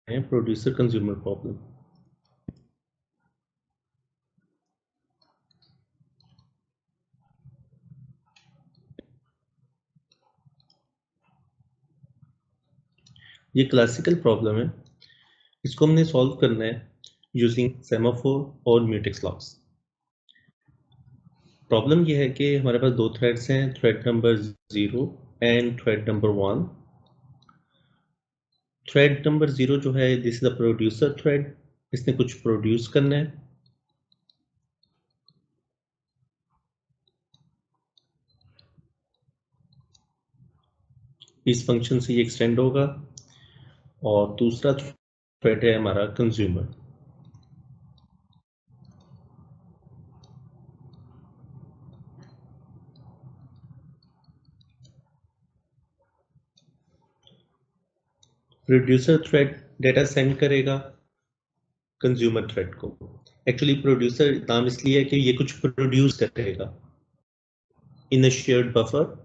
हैं producer consumer problem. ये classical problem है, इसको हमने सॉल्व करना है यूजिंग सेमाफोर और म्यूटेक्स लॉक्स। प्रॉब्लम ये है कि हमारे पास दो थ्रेड्स हैं, thread number 0 and thread number 1। Thread number 0 जो है this is the producer thread, इसने कुछ प्रोड्यूस करना है। इस फंक्शन से ये एक्सटेंड होगा। और दूसरा थ्रेड है हमारा consumer. Producer thread data send करेगा कंज्यूमर थ्रेड को। एक्चुअली प्रोड्यूसर नाम इसलिए है कि ये कुछ प्रोड्यूस करेगा इन अ शेयर्ड बफर,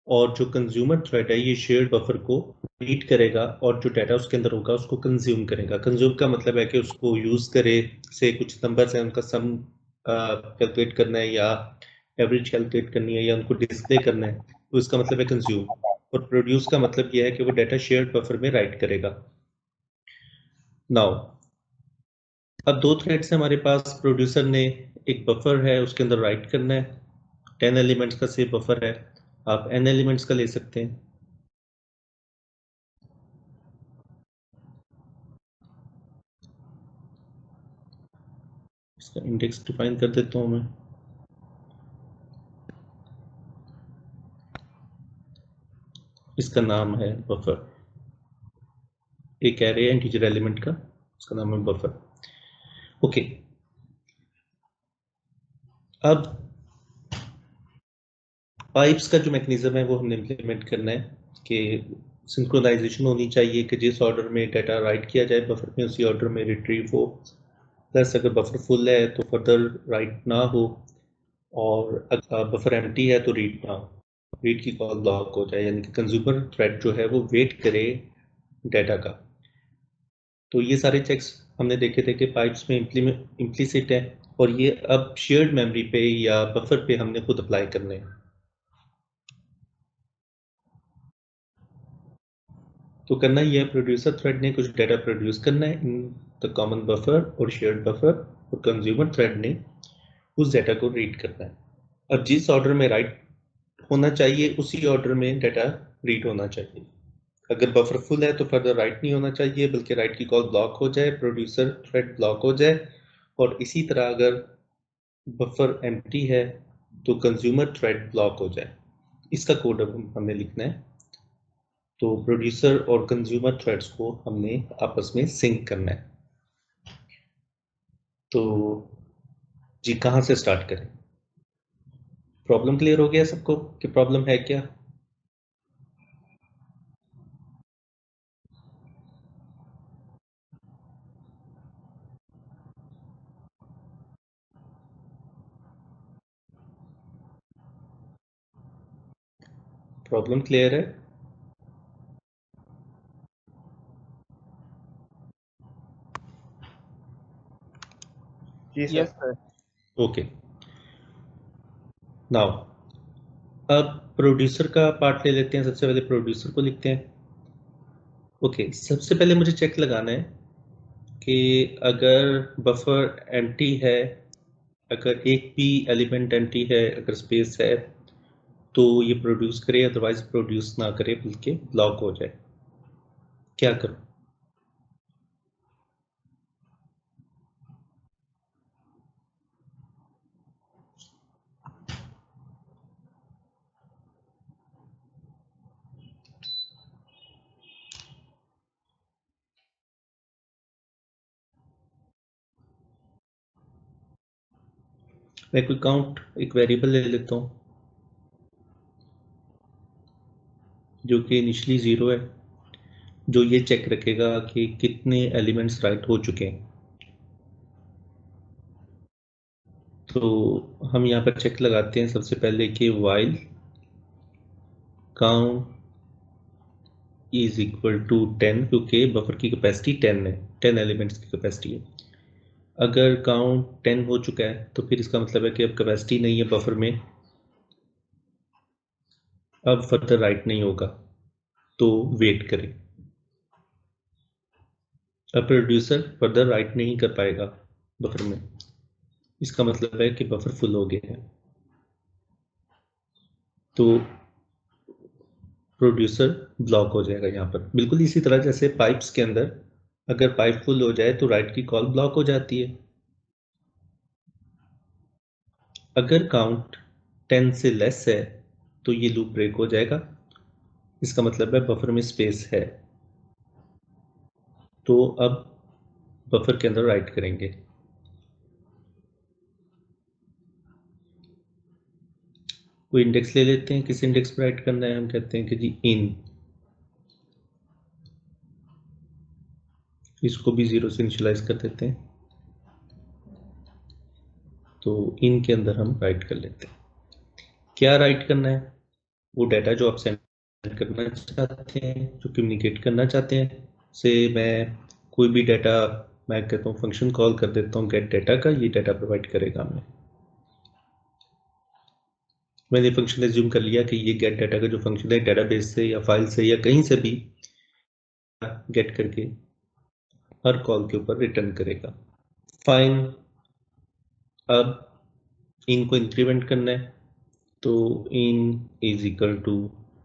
और जो कंज्यूमर थ्रेड है ये शेयर्ड बफर को रीड करेगा और जो डाटा उसके अंदर होगा उसको कंज्यूम करेगा। कंज्यूम का मतलब है कि उसको यूज करे, से कुछ नंबर्स हैं उनका सम कैलकुलेट करना है या एवरेज कैलकुलेट करनी है या उनको डिस्प्ले करना है, तो इसका मतलब है कंज्यूम। और प्रोड्यूस का मतलब यह है कि वो डाटा शेयर्ड बफर में राइट करेगा। नाउ अब दो थ्रेड्स हैं हमारे पास। प्रोड्यूसर ने एक बफर है उसके अंदर राइट करना है, 10 एलिमेंट्स का से बफर है, आप n एलिमेंट्स का ले सकते हैं। इसका इंडेक्स डिफाइन कर देता हूं मैं। इसका नाम है बफर, एक एरे इंटीजर एलिमेंट का, उसका नाम है बफर। ओके, अब पाइप्स का जो मैकेनिज्म है वो हमने इम्प्लीमेंट करना है कि सिंक्रोनाइजेशन होनी चाहिए कि जिस ऑर्डर में डाटा राइट किया जाए बफर में उसी ऑर्डर में रिट्रीव हो। प्लस अगर बफर फुल है तो फर्दर राइट ना हो, और अगर बफर एम्प्टी है तो रीड ना हो, रीड की कॉल ब्लॉक हो जाए, यानी कि कंज्यूमर थ्रेड जो है वो वेट करे डाटा का। तो ये सारे चेक्स हमने देखे थे कि पाइप्स में इम्प्लीसिट है, और ये अब शेयर्ड मेमोरी पे या बफर पे हमने खुद अप्लाई करने हैं। तो करना ये है, प्रोड्यूसर थ्रेड ने कुछ डाटा प्रोड्यूस करना है इन द कॉमन बफर और शेयर्ड बफर, और कंज्यूमर थ्रेड ने उस डाटा को रीड करना है। अब जिस ऑर्डर में राइट होना चाहिए उसी ऑर्डर में डाटा रीड होना चाहिए। अगर बफर फुल है तो फर्दर राइट नहीं होना चाहिए, बल्कि राइट की कॉल ब्लॉक हो जाए, प्रोड्यूसर थ्रेड ब्लॉक हो जाए। और इसी तरह अगर बफर एम्प्टी है तो कंज्यूमर थ्रेड ब्लॉक हो जाए। इसका कोड अब हमने लिखना है। तो प्रोड्यूसर और कंज्यूमर थ्रेड्स को हमने आपस में सिंक करना है। तो जी कहाँ से स्टार्ट करें? प्रॉब्लम क्लियर हो गया सबको कि प्रॉब्लम है क्या? प्रॉब्लम क्लियर है? जी yes sir. Sir. Okay, now अब प्रोड्यूसर का पार्ट ले लेते हैं। सबसे पहले प्रोड्यूसर को लिखते हैं। ओके, सबसे पहले मुझे चेक लगाना है कि अगर बफर एम्प्टी है, अगर एक भी एलिमेंट एम्प्टी है, अगर स्पेस है, तो ये प्रोड्यूस करे, अदरवाइज प्रोड्यूस ना करे बल्कि ब्लॉक हो जाए। क्या करूं? मैं कोई काउंट एक वेरिएबल ले लेता हूं जो कि इनिशियली 0 है, जो ये चेक रखेगा कि कितने एलिमेंट्स राइट हो चुके हैं। तो हम यहाँ पर चेक लगाते हैं सबसे पहले कि while count is equal to 10, क्योंकि बफर की कैपेसिटी 10 है, 10 एलिमेंट्स की कैपेसिटी है। अगर काउंट 10 हो चुका है तो फिर इसका मतलब है कि अब कैपेसिटी नहीं है बफर में, अब फर्दर राइट नहीं होगा, तो वेट करें। अब प्रोड्यूसर फर्दर राइट नहीं कर पाएगा बफर में, इसका मतलब है कि बफर फुल हो गया है। तो प्रोड्यूसर ब्लॉक हो जाएगा यहाँ पर, बिल्कुल इसी तरह जैसे पाइप्स के अंदर अगर पाइप फुल हो जाए तो राइट की कॉल ब्लॉक हो जाती है। अगर काउंट 10 से लेस है तो ये लूप ब्रेक हो जाएगा, इसका मतलब है बफर में स्पेस है, तो अब बफर के अंदर राइट करेंगे। कोई इंडेक्स ले लेते हैं, किस इंडेक्स पर राइट करना है, हम कहते हैं कि जी इन, इसको भी 0 से इनिशियलाइज कर देते हैं, तो इन के अंदर हम राइट कर लेते हैं। क्या राइट करना है, वो डाटा जो आप सेंड करना चाहते हैं, जो कम्युनिकेट करना चाहते हैं। से मैं कोई भी डाटा, मैं कहता हूँ फंक्शन कॉल कर देता हूँ गेट डाटा का, ये डाटा प्रोवाइड करेगा हमें। मैंने फंक्शन एज्यूम कर लिया कि ये गेट डाटा का जो फंक्शन है डेटाबेस से या फाइल से या कहीं से भी गेट करके हर कॉल के ऊपर रिटर्न करेगा। फाइन, अब इनको इंक्रीमेंट करना है, तो in is equal to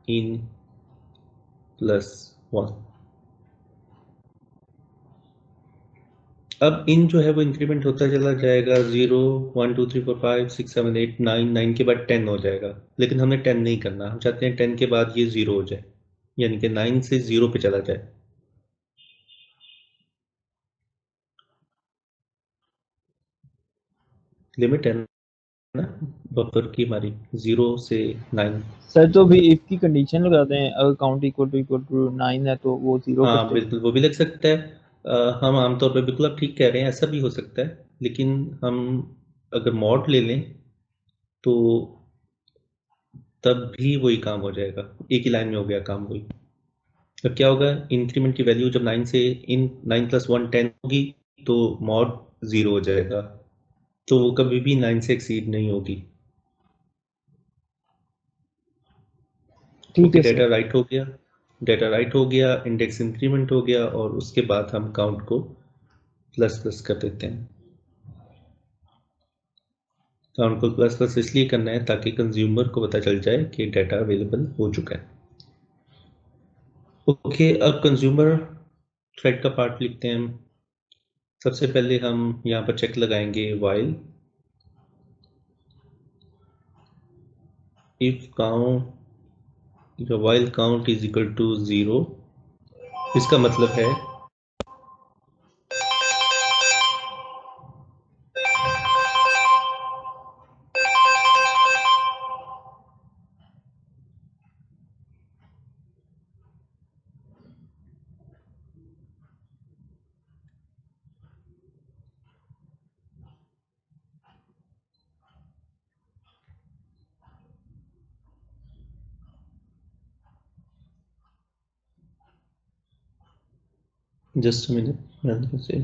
in plus 1। अब इन जो है वो इंक्रीमेंट होता चला जाएगा, 0 1 2 3 4 5 6 7 8 9, 9 के बाद 10 हो जाएगा, लेकिन हमें 10 नहीं करना, हम चाहते हैं 10 के बाद ये 0 हो जाए, यानी कि 9 से 0 पे चला जाए। लिमिट है ना बफर की हमारी 0 से 9। सर तो भी इफ की कंडीशन लगाते हैं, अगर काउंट इक्वल टू 9 है तो वो 0 हाँ करते हैं। बिल्कुल, वो भी लग सकता है। हम आमतौर पे बिल्कुल आप ठीक कह रहे हैं, ऐसा भी हो सकता है, लेकिन हम अगर मॉड ले लें तो तब भी वही काम हो जाएगा, एक ही लाइन में हो गया काम वही। अब क्या होगा, इंक्रीमेंट की वैल्यू जब 9 से इन 9 प्लस 1 10 होगी तो मॉड 0 हो जाएगा, तो वो कभी भी 9 से एक्सीड नहीं होगी। ठीक ओके, है डाटा सर। राइट हो गया, डाटा राइट हो गया, इंडेक्स इंक्रीमेंट हो गया, और उसके बाद हम काउंट को प्लस प्लस कर देते हैं। काउंट को प्लस प्लस इसलिए करना है ताकि कंज्यूमर को पता चल जाए कि डाटा अवेलेबल हो चुका है। ओके, अब कंज्यूमर थ्रेड का पार्ट लिखते हैं हम। सबसे पहले हम यहाँ पर चेक लगाएंगे while if count, while count is equal to 0, इसका मतलब है जस्ट मिनट से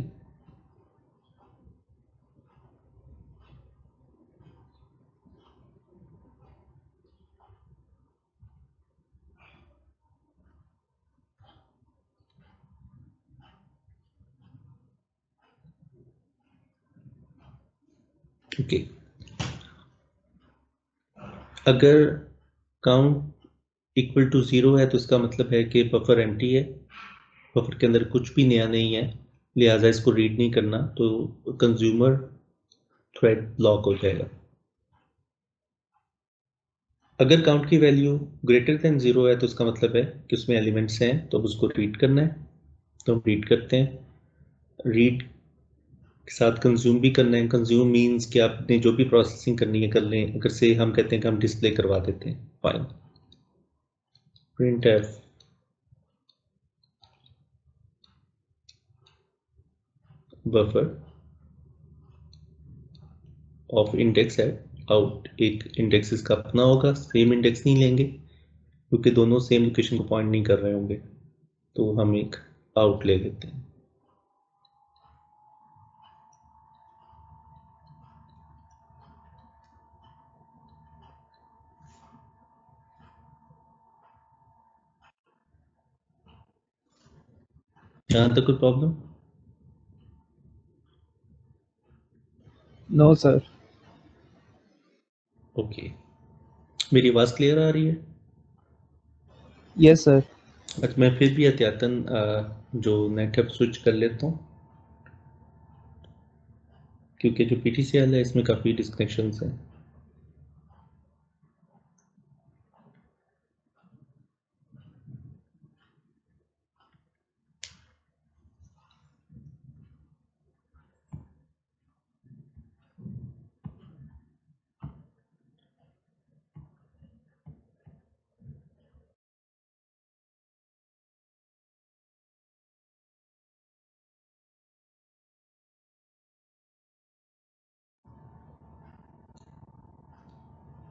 ओके। अगर काउंट इक्वल टू 0 है तो इसका मतलब है कि बफर एम्प्टी है, बफर के अंदर कुछ भी नया नहीं है, लिहाजा इसको रीड नहीं करना, तो कंज्यूमर थ्रेड ब्लॉक हो जाएगा। अगर काउंट की वैल्यू ग्रेटर देन 0 है तो इसका मतलब है कि उसमें एलिमेंट्स हैं, तो उसको रीड करना है, तो हम रीड करते हैं। रीड के साथ कंज्यूम भी करना है, कंज्यूम मीन्स कि आपने जो भी प्रोसेसिंग करनी है कर लें। अगर से हम कहते हैं कि हम डिस्प्ले करवा देते हैं, fine print F buffer of index है आउट, एक इंडेक्स इसका अपना होगा, सेम इंडेक्स नहीं लेंगे क्योंकि दोनों सेम लोकेशन को पॉइंट नहीं कर रहे होंगे। तो हम एक आउट ले लेते हैं। यहाँ तक कोई प्रॉब्लम? No sir. ओके, मेरी आवाज़ क्लियर आ रही है? Yes sir. अच्छा, मैं फिर भी एहतियातन जो नेट है स्विच कर लेता हूँ, क्योंकि जो PTCL है इसमें काफ़ी डिस्कनेक्शंस हैं।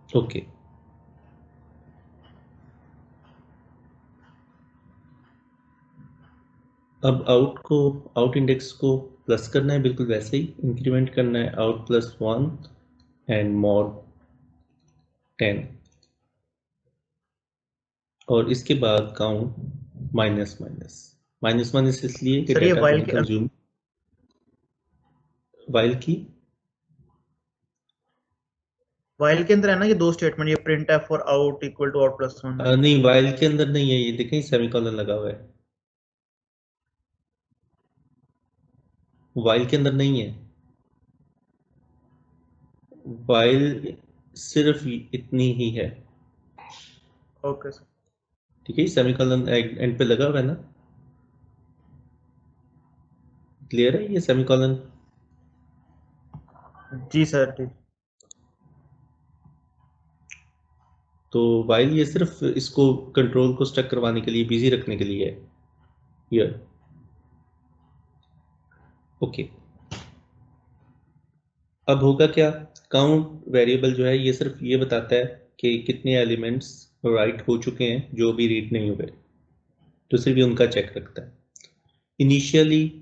ओके, अब आउट इंडेक्स को प्लस करना है, बिल्कुल वैसे ही इंक्रीमेंट करना है, आउट +1 एंड मोर 10, और इसके बाद count minus minus minus minus, इसलिए कि सर ये डाटा वाइल कहीं के कंज्यूम वाइल के अंदर है ना ये दो स्टेटमेंट, ये प्रिंट एफ और आउट इक्वल टू आउट +1। नहीं, वाइल के अंदर नहीं है, ये देखें सेमीकोलन लगा हुआ है, वाइल के अंदर नहीं है। वाइल सिर्फ इतनी ही है, ओके सर। ठीक है, सेमीकोलन एंड पे लगा हुआ है ना, क्लियर है ये सेमीकोलन? जी सर ठीक। तो वाइल ये सिर्फ इसको कंट्रोल को स्टक करवाने के लिए, बिजी रखने के लिए है ये। ओके, अब होगा क्या, काउंट वेरिएबल जो है ये सिर्फ ये बताता है कि कितने एलिमेंट्स राइट हो चुके हैं, जो भी रीड नहीं हुए, तो सिर्फ ये उनका चेक रखता है। इनिशियली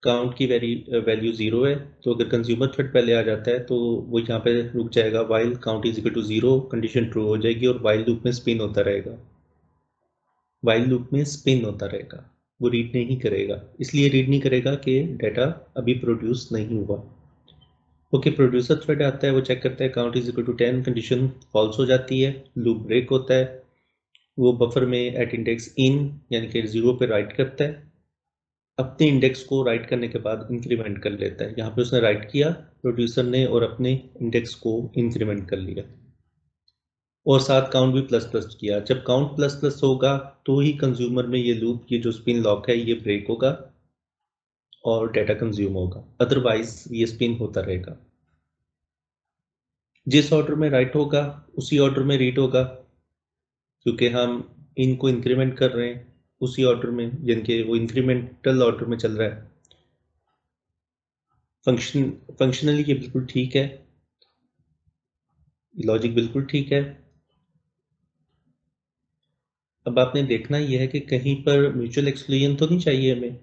काउंट की वैल्यू 0 है, तो अगर कंज्यूमर थ्रेड पहले आ जाता है तो वो यहाँ पे रुक जाएगा, while count is equal to 0, condition true हो जाएगी और वाइल लूप में स्पिन होता रहेगा, वाइल लूप में स्पिन होता रहेगा, वो रीड नहीं करेगा। इसलिए रीड नहीं करेगा कि डाटा अभी प्रोड्यूस नहीं हुआ। ओके, प्रोड्यूसर थ्रेड आता है, वो चेक करता है count is equal to 10, condition false हो जाती है, लूप ब्रेक होता है, वो बफर में एट इंडेक्स इन यानी कि 0 पे राइट करता है, अपने इंडेक्स को राइट करने के बाद इंक्रीमेंट कर लेता है। यहाँ पे उसने राइट किया प्रोड्यूसर ने और अपने इंडेक्स को इंक्रीमेंट कर लिया, और साथ काउंट भी प्लस प्लस किया। जब काउंट प्लस प्लस होगा तो ही कंज्यूमर में ये लूप, ये जो स्पिन लॉक है ये ब्रेक होगा और डाटा कंज्यूम होगा, अदरवाइज ये स्पिन होता रहेगा। जिस ऑर्डर में राइट होगा उसी ऑर्डर में रीड होगा, क्योंकि हम इनको इंक्रीमेंट कर रहे हैं उसी ऑर्डर में, यानी कि वो इंक्रीमेंटल ऑर्डर में चल रहा है। फंक्शनली ये बिल्कुल ठीक है, लॉजिक बिल्कुल ठीक है। अब आपने देखना ये है कि कहीं पर म्यूचुअल एक्सक्लूजन तो नहीं चाहिए हमें,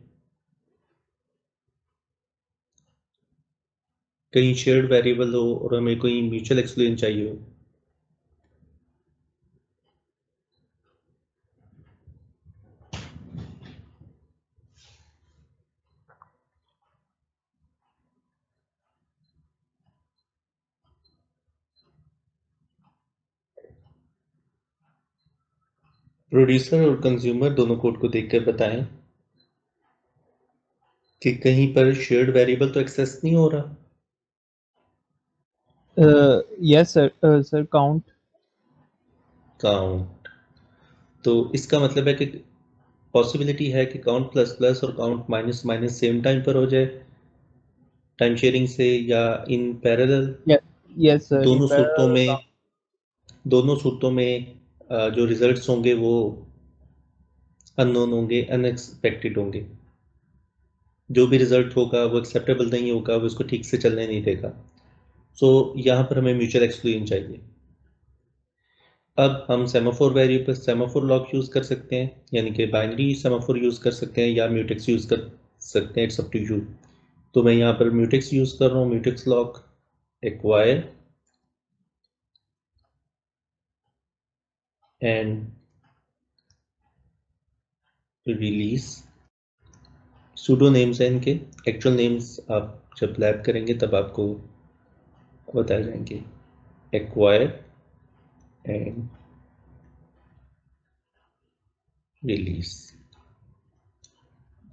कहीं शेयर्ड वेरिएबल हो और हमें कोई म्यूचुअल एक्सक्लूजन चाहिए हो। प्रोड्यूसर और कंज्यूमर दोनों कोड को देखकर बताएं कि कहीं पर शेयर्ड वेरिएबल तो एक्सेस नहीं हो रहा। Yes sir. Sir count. Count, तो इसका मतलब है कि पॉसिबिलिटी है कि काउंट प्लस प्लस और count minus minus same time पर हो जाए, टाइम शेयरिंग से या इन पैरेलल। यस सर इन दोनों सूरतों पैरेलल में दोनों सूरतों में जो रिजल्ट्स होंगे वो अननोन होंगे, अनएक्सपेक्टेड होंगे। जो भी रिजल्ट होगा वो एक्सेप्टेबल नहीं होगा, वो इसको ठीक से चलने नहीं देगा। सो यहाँ पर हमें म्यूचुअल एक्सक्लूजन चाहिए। अब हम semaphore variable semaphore lock use कर सकते हैं, यानी कि बाइनरी सेमाफोर यूज कर सकते हैं या म्यूटेक्स यूज कर सकते हैं, इट्स अप टू यू। तो मैं यहाँ पर म्यूटेक्स यूज कर रहा हूँ, mutex lock acquire and release. Pseudo names हैं इनके, एक्चुअल नेम्स आप जब लैब करेंगे तब आपको बताए जाएंगे। एक्वायर एंड रिलीज,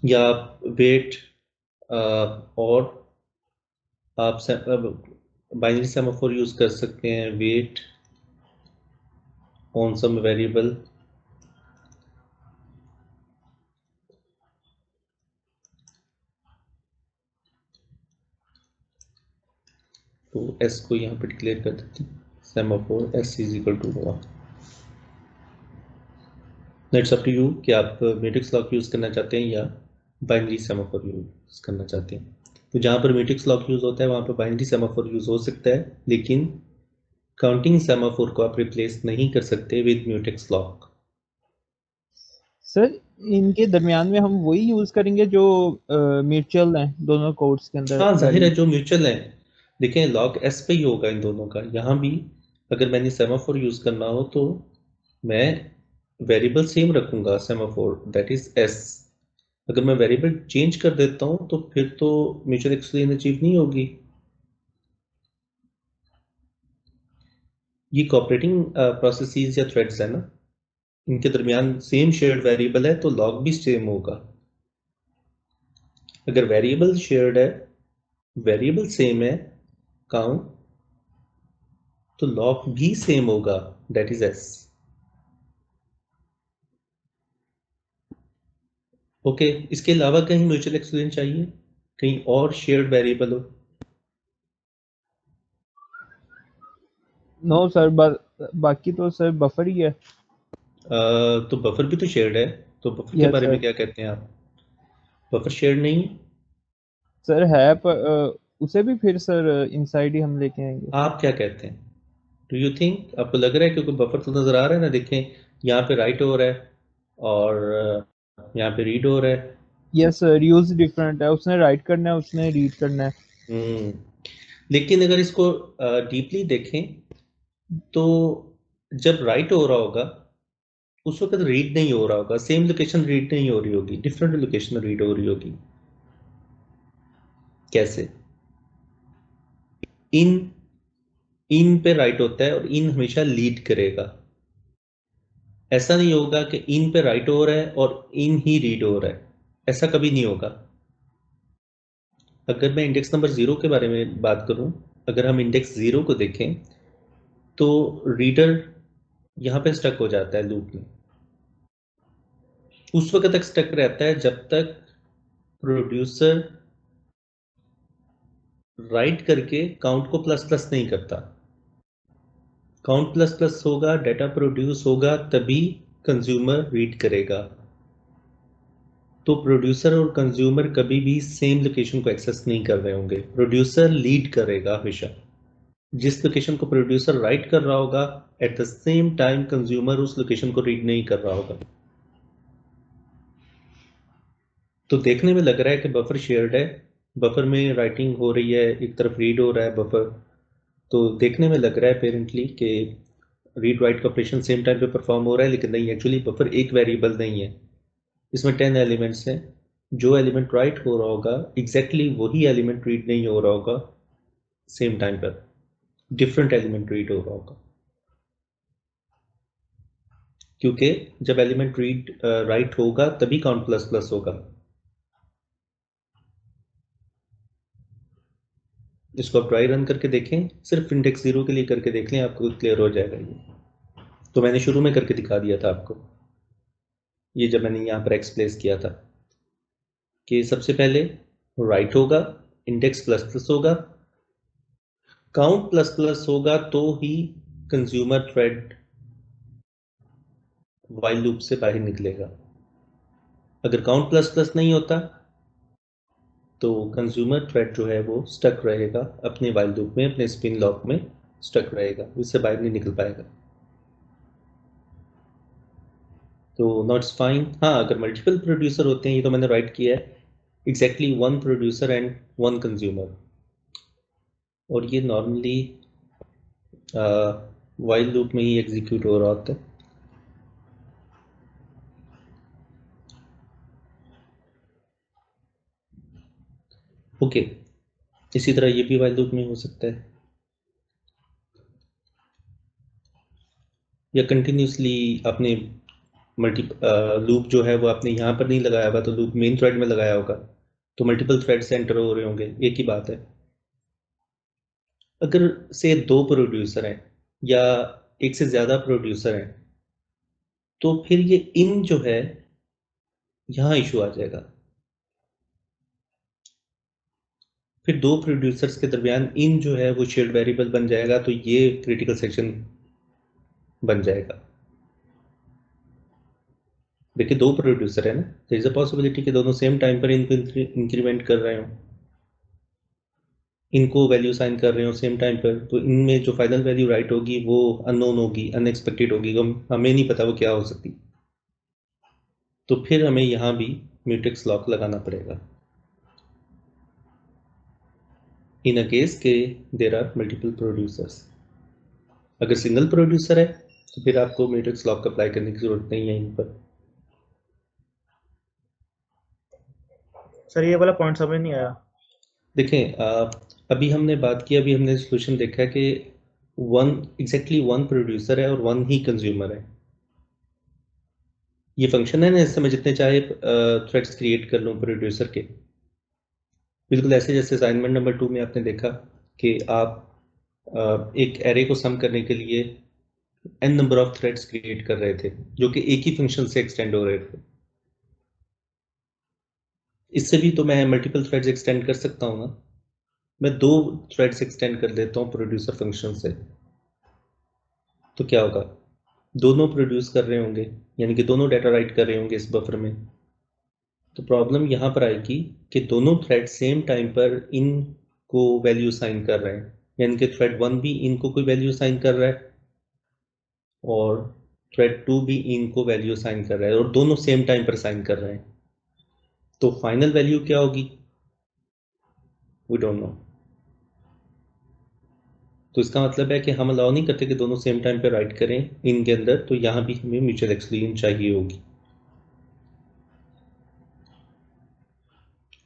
या आप वेट और आप बाइनरी सेमाफोर यूज कर सकते हैं, वेट ऑन सम वेरिएबल तो एस को यहाँ पर डिक्लेयर कर देते हैं, semaphore S is equal to 1। It's up to you कि आप म्यूटेक्स लॉक यूज करना चाहते हैं या बाइनरी सेमाफोर यूज करना चाहते हैं। तो जहाँ पर म्यूटेक्स लॉक यूज होता है वहाँ पर बाइनरी सेमाफोर यूज हो सकता है, लेकिन काउंटिंग सेमाफोर को आप रिप्लेस नहीं कर सकते विद म्यूटेक्स लॉक। सर इनके दरमियान में हम वही यूज करेंगे जो म्यूचुअल हैं दोनों कोड्स के अंदर। हाँ जाहिर है जो म्यूचुअल है, देखें लॉक एस पे ही होगा इन दोनों का। यहाँ भी अगर मैंने सेमाफोर यूज करना हो तो मैं वेरिएबल सेम रखूंगा, सेमाफोर दैट इज एस। अगर मैं वेरिएबल चेंज कर देता हूँ तो फिर तो म्यूचुअल एक्सक्लूजन अचीव नहीं होगी। ये कोऑपरेटिंग प्रोसेसेस या थ्रेड्स है ना, इनके दरमियान सेम शेयर्ड वेरिएबल है तो लॉग भी सेम होगा। अगर वेरिएबल शेयर्ड है, वेरिएबल सेम है काउंट, तो लॉग भी सेम होगा, दैट इज एस। ओके, इसके अलावा कहीं म्यूचुअल एक्सक्लूजन चाहिए, कहीं और शेयर्ड वेरिएबल हो? नो सर, बाकी तो सर बफर ही है। तो बफर भी तो शेयर्ड है, तो बफर के यस बारे में सर। क्या कहते हैं आप? बफर शेयर्ड नहीं है? सर है पर उसे भी फिर सर इनसाइड ही हम लेके आएंगे। आप क्या कहते हैं? डू यू थिंक, आपको लग रहा है क्योंकि बफर तो नजर आ रहा है ना, देखें यहाँ पे राइट हो रहा है और यहाँ पे रीड हो रहा है। यस सर, यूज डिफरेंट है, उसने राइट करना है, उसने रीड करना है। हम्म, लेकिन अगर इसको डीपली देखें तो जब राइट हो रहा होगा उस वक्त रीड नहीं हो रहा होगा, सेम लोकेशन रीड नहीं हो रही होगी, डिफरेंट लोकेशन रीड हो रही होगी। कैसे? इन इन पे राइट होता है और इन हमेशा लीड करेगा। ऐसा नहीं होगा कि इन पे राइट हो रहा है और इन ही रीड हो रहा है, ऐसा कभी नहीं होगा। अगर मैं इंडेक्स नंबर 0 के बारे में बात करूं, अगर हम इंडेक्स 0 को देखें तो रीडर यहाँ पे स्टक हो जाता है लूप में, उस वक्त तक स्टक रहता है जब तक प्रोड्यूसर राइट करके काउंट को प्लस प्लस नहीं करता। काउंट प्लस प्लस होगा, डाटा प्रोड्यूस होगा, तभी कंज्यूमर रीड करेगा। तो प्रोड्यूसर और कंज्यूमर कभी भी सेम लोकेशन को एक्सेस नहीं कर रहे होंगे, प्रोड्यूसर लीड करेगा हमेशा। जिस लोकेशन को प्रोड्यूसर राइट कर रहा होगा at the same time consumer उस लोकेशन को रीड नहीं कर रहा होगा। तो देखने में लग रहा है कि बफर शेयर्ड है, बफर में राइटिंग हो रही है, एक तरफ रीड हो रहा है बफर, तो देखने में लग रहा है पेरेंटली कि रीड राइट का ऑपरेशन सेम टाइम पे परफॉर्म हो रहा है, लेकिन नहीं, एक्चुअली बफर एक वेरिएबल नहीं है, इसमें 10 एलिमेंट्स हैं। जो एलिमेंट राइट हो रहा होगा एग्जैक्टली वही एलिमेंट रीड नहीं हो रहा होगा सेम टाइम पर, डिफरेंट एलिमेंट रीड हो रहा होगा। क्योंकि जब एलिमेंट रीड राइट होगा तभी काउंट प्लस प्लस होगा। इसको आप ट्राई रन करके देखें, सिर्फ इंडेक्स 0 के लिए करके देख लें, आपको क्लियर हो जाएगा ये। तो मैंने शुरू में करके दिखा दिया था आपको, ये जब मैंने यहाँ पर एक्सप्लेस किया था कि सबसे पहले राइट होगा, इंडेक्स प्लस प्लस होगा, काउंट प्लस प्लस होगा तो ही कंज्यूमर थ्रेड वाइल लूप से बाहर निकलेगा। अगर काउंट प्लस प्लस नहीं होता तो कंज्यूमर थ्रेड जो है वो स्टक रहेगा अपने वाइल लूप में, अपने स्पिन लॉक में स्टक रहेगा, उससे बाहर नहीं निकल पाएगा। तो नॉट्स फाइन। हाँ, अगर मल्टीपल प्रोड्यूसर होते हैं, ये तो मैंने राइट किया है, exactly one producer and one consumer, और ये नॉर्मली वाइल लूप में ही एग्जीक्यूट हो रहा होता है। ओके, इसी तरह ये भी वाइल लूप में हो सकता है, या कंटिन्यूसली आपने लूप जो है वो आपने यहाँ पर नहीं लगाया होगा, तो लूप मेन थ्रेड में लगाया होगा, तो मल्टीपल थ्रेड्स एंटर हो रहे होंगे, एक ही बात है। अगर से दो प्रोड्यूसर हैं या एक से ज्यादा प्रोड्यूसर हैं, तो फिर ये इन जो है यहाँ इशू आ जाएगा। फिर दो प्रोड्यूसर्स के दरमियान इन जो है वो शेयर्ड वेरिएबल बन जाएगा, तो ये क्रिटिकल सेक्शन बन जाएगा। देखिए, दो प्रोड्यूसर है ना, देयर इज अ पॉसिबिलिटी कि दोनों सेम टाइम पर इनको इंक्रीमेंट कर रहे हो, इनको वैल्यू साइन कर रहे हो सेम टाइम पर, तो इनमें जो फाइनल वैल्यू राइट होगी वो अननोन होगी, अनएक्सपेक्टेड होगी, हमें नहीं पता वो क्या हो सकती। तो फिर हमें यहाँ भी म्यूटेक्स लॉक लगाना पड़ेगा इन अ केस के देयर आर मल्टीपल प्रोड्यूसर्स। अगर सिंगल प्रोड्यूसर है तो फिर आपको म्यूटेक्स लॉक अप्लाई करने की जरूरत नहीं है इन पर। सर ये वाला पॉइंट समझ नहीं आया। देखें, अभी हमने बात की, अभी हमने सोल्यूशन देखा है कि एग्जैक्टली वन प्रोड्यूसर है और वन ही कंज्यूमर है। ये फंक्शन है ना, इससे मैं जितने चाहे थ्रेड्स क्रिएट कर लूँ प्रोड्यूसर के, बिल्कुल ऐसे जैसे असाइनमेंट नंबर 2 में आपने देखा कि आप एक एरे को सम करने के लिए n number of threads create कर रहे थे, जो कि एक ही फंक्शन से एक्सटेंड हो रहे थे। इससे भी तो मैं मल्टीपल थ्रेड्स एक्सटेंड कर सकता हूँ ना, मैं दो थ्रेड्स एक्सटेंड कर देता हूँ प्रोड्यूसर फंक्शन से, तो क्या होगा, दोनों प्रोड्यूस कर रहे होंगे, यानी कि दोनों डाटा राइट कर रहे होंगे इस बफर में। तो प्रॉब्लम यहाँ पर आएगी कि दोनों थ्रेड सेम टाइम पर इन को वैल्यू साइन कर रहे हैं, यानी कि थ्रेड 1 भी इनको कोई वैल्यू साइन कर रहा है और थ्रेड 2 भी इनको वैल्यू साइन कर रहा है, और दोनों सेम टाइम पर साइन कर रहे हैं। तो फाइनल वैल्यू क्या होगी, वी डोंट नो। तो इसका मतलब है कि हम अलाउ नहीं करते कि दोनों सेम टाइम पे राइट करें इनके अंदर, तो यहाँ भी हमें म्यूचुअल एक्सक्लूजन चाहिए होगी।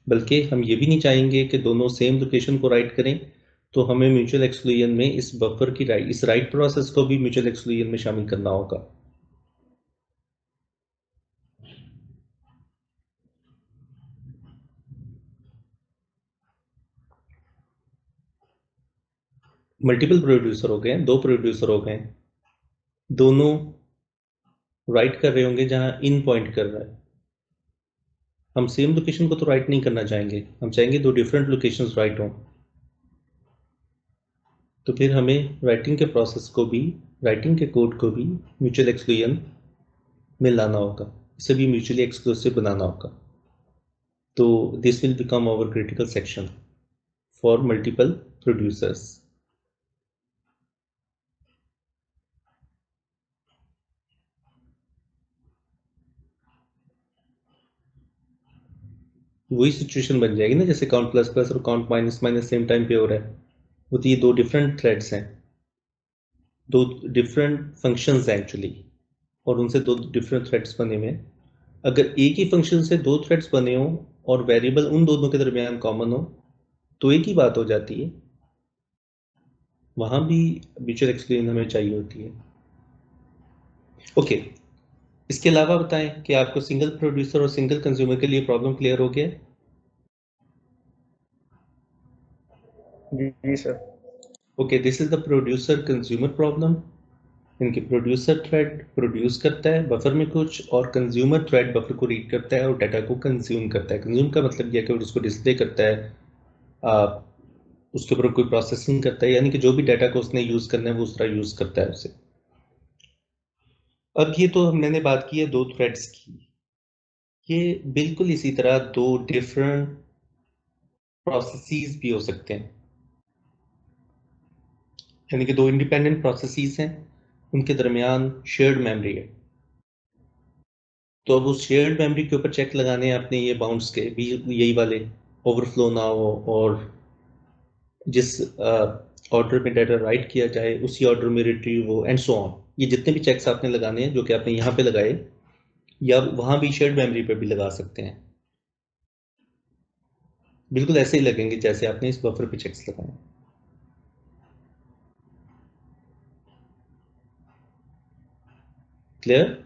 बल्कि हम ये भी नहीं चाहेंगे कि दोनों सेम लोकेशन को राइट करें, तो हमें म्यूचुअल एक्सक्लूजन में इस बफर की इस राइट प्रोसेस को भी म्यूचुअल एक्सक्लूजन में शामिल करना होगा। मल्टीपल प्रोड्यूसर हो गए, दो प्रोड्यूसर हो गए, दोनों राइट कर रहे होंगे जहां इन पॉइंट कर रहा है। हम सेम लोकेशन को तो राइट नहीं करना चाहेंगे, हम चाहेंगे दो डिफरेंट लोकेशंस राइट हों। तो फिर हमें राइटिंग के प्रोसेस को भी, राइटिंग के कोड को भी म्यूचुअल एक्सक्लूजन में लाना होगा, इसे भी म्यूचुअली एक्सक्लूसिव बनाना होगा। तो this will become our critical section for multiple producers. वही सिचुएशन बन जाएगी ना जैसे काउंट प्लस प्लस और count minus minus same time पे हो रहा है, वो तो ये दो डिफरेंट थ्रेड्स हैं, दो डिफरेंट फंक्शंस हैं एक्चुअली, और उनसे दो डिफरेंट थ्रेड्स बने हुए हैं। अगर एक ही फंक्शन से दो थ्रेड्स बने हो और वेरिएबल उन दोनों के दरमियान कॉमन हो, तो एक ही बात हो जाती है, वहां भी म्यूचुअल एक्सक्लूजन हमें चाहिए होती है। ओके, इसके अलावा बताएं कि आपको सिंगल प्रोड्यूसर और सिंगल कंज्यूमर के लिए प्रॉब्लम क्लियर हो गया? जी sir. Okay, this is the producer consumer problem. इनके प्रोड्यूसर थ्रेड प्रोड्यूस करता है बफर में कुछ, और कंज्यूमर थ्रेड बफर को रीड करता है और डाटा को कंज्यूम करता है। कंज्यूम का मतलब यह कि उसको डिस्प्ले करता है, उसके ऊपर कोई प्रोसेसिंग करता है, यानी कि जो भी डाटा को उसने यूज करना है वो उस तरह यूज करता है उसे। अब ये तो मैंने बात की है दो थ्रेड्स की, ये बिल्कुल इसी तरह दो डिफरेंट प्रोसेसेस भी हो सकते हैं, यानी कि दो इंडिपेंडेंट प्रोसेसेस हैं, उनके दरमियान शेयर्ड मेमोरी है। तो अब उस शेयर्ड मेमोरी के ऊपर चेक लगाने हैं अपने, ये बाउंड्स के भी यही वाले, ओवरफ्लो ना हो और जिस ऑर्डर में डाटा राइट किया जाए उसी ऑर्डर में रिट्रीव हो एंड सो ऑन। ये जितने भी चेक्स आपने लगाने हैं जो कि आपने यहाँ पे लगाए या वहाँ भी शेयर्ड मेमोरी पे भी लगा सकते हैं, बिल्कुल ऐसे ही लगेंगे जैसे आपने इस बफर पे चेक्स लगाए। क्लियर?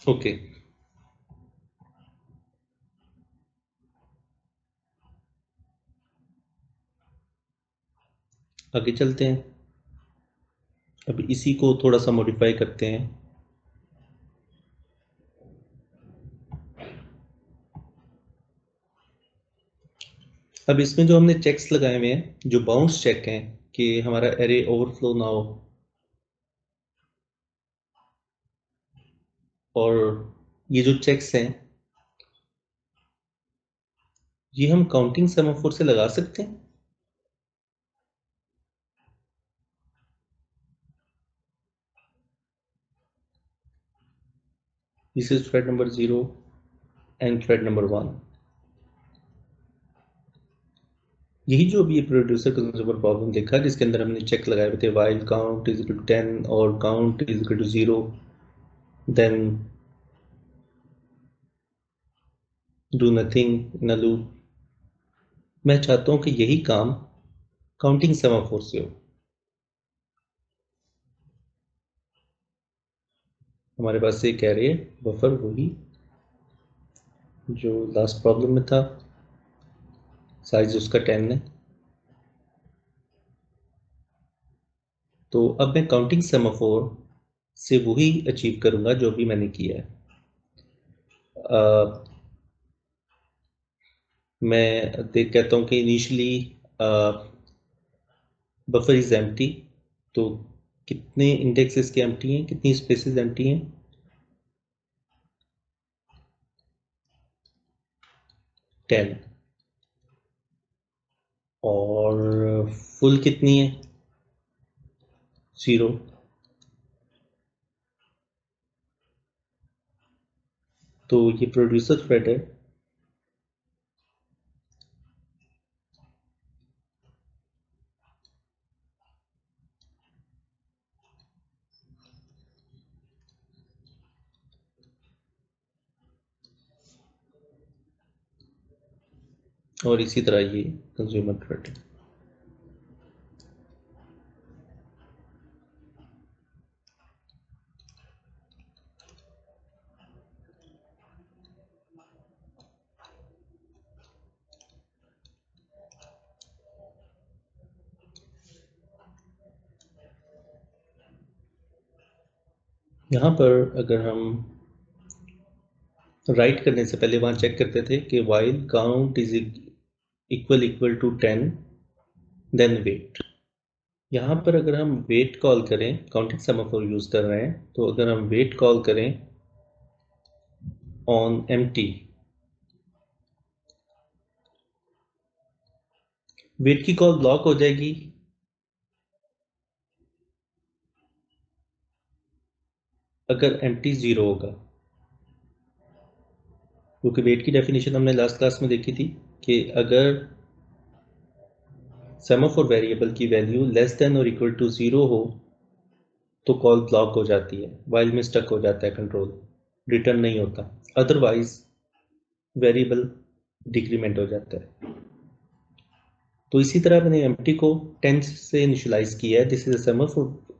ओके, आगे चलते हैं। अब इसी को थोड़ा सा मॉडिफाई करते हैं। अब इसमें जो हमने चेक्स लगाए हुए हैं, जो बाउंस चेक हैं कि हमारा एरे ओवरफ्लो ना हो, और ये जो चेक्स हैं ये हम काउंटिंग सेमाफोर से लगा सकते हैं। This is thread number 0 and thread number 1। यही जो अभी ये प्रोड्यूसर कंज्यूमर प्रॉब्लम देखा जिसके अंदर हमने चेक लगाए हुए थे, while count is equal to 10 और count is equal to 0, then do nothing in a loop. मैं चाहता हूं कि यही काम काउंटिंग सेमाफोर से हो। हमारे पास एक एरे बफर, वही जो लास्ट प्रॉब्लम में था, साइज उसका 10 है। तो अब मैं काउंटिंग सेमाफोर से वही अचीव करूंगा जो भी मैंने किया है। मैं देख कहता हूं कि इनिशियली बफर इज एम्प्टी, तो कितने इंडेक्स इसके एम्प्टी हैं, कितनी स्पेसेस एम्प्टी हैं? 10। और फुल कितनी है? 0। तो ये प्रोड्यूसर थ्रेड है, और इसी तरह ये कंज्यूमर थ्रेड है। यहाँ पर अगर हम राइट करने से पहले वहाँ चेक करते थे कि while count is equal to 10 then wait. यहाँ पर अगर हम वेट कॉल करें, काउंटिंग सेमाफोर यूज कर रहे हैं, तो अगर हम वेट कॉल करें ऑन एम्प्टी, वेट की कॉल ब्लॉक हो जाएगी अगर एम्प्टी 0 होगा, क्योंकि वेट की डेफिनेशन हमने लास्ट क्लास में देखी थी कि अगर सेमाफोर वेरिएबल की वैल्यू लेस देन और इक्वल टू 0 हो तो कॉल ब्लॉक हो जाती है, वाइल में स्टक हो जाता है, कंट्रोल रिटर्न नहीं होता, अदरवाइज वेरिएबल डिक्रीमेंट हो जाता है। तो इसी तरह मैंने एम्प्टी को 10 से इनिशियलाइज किया है। दिस इज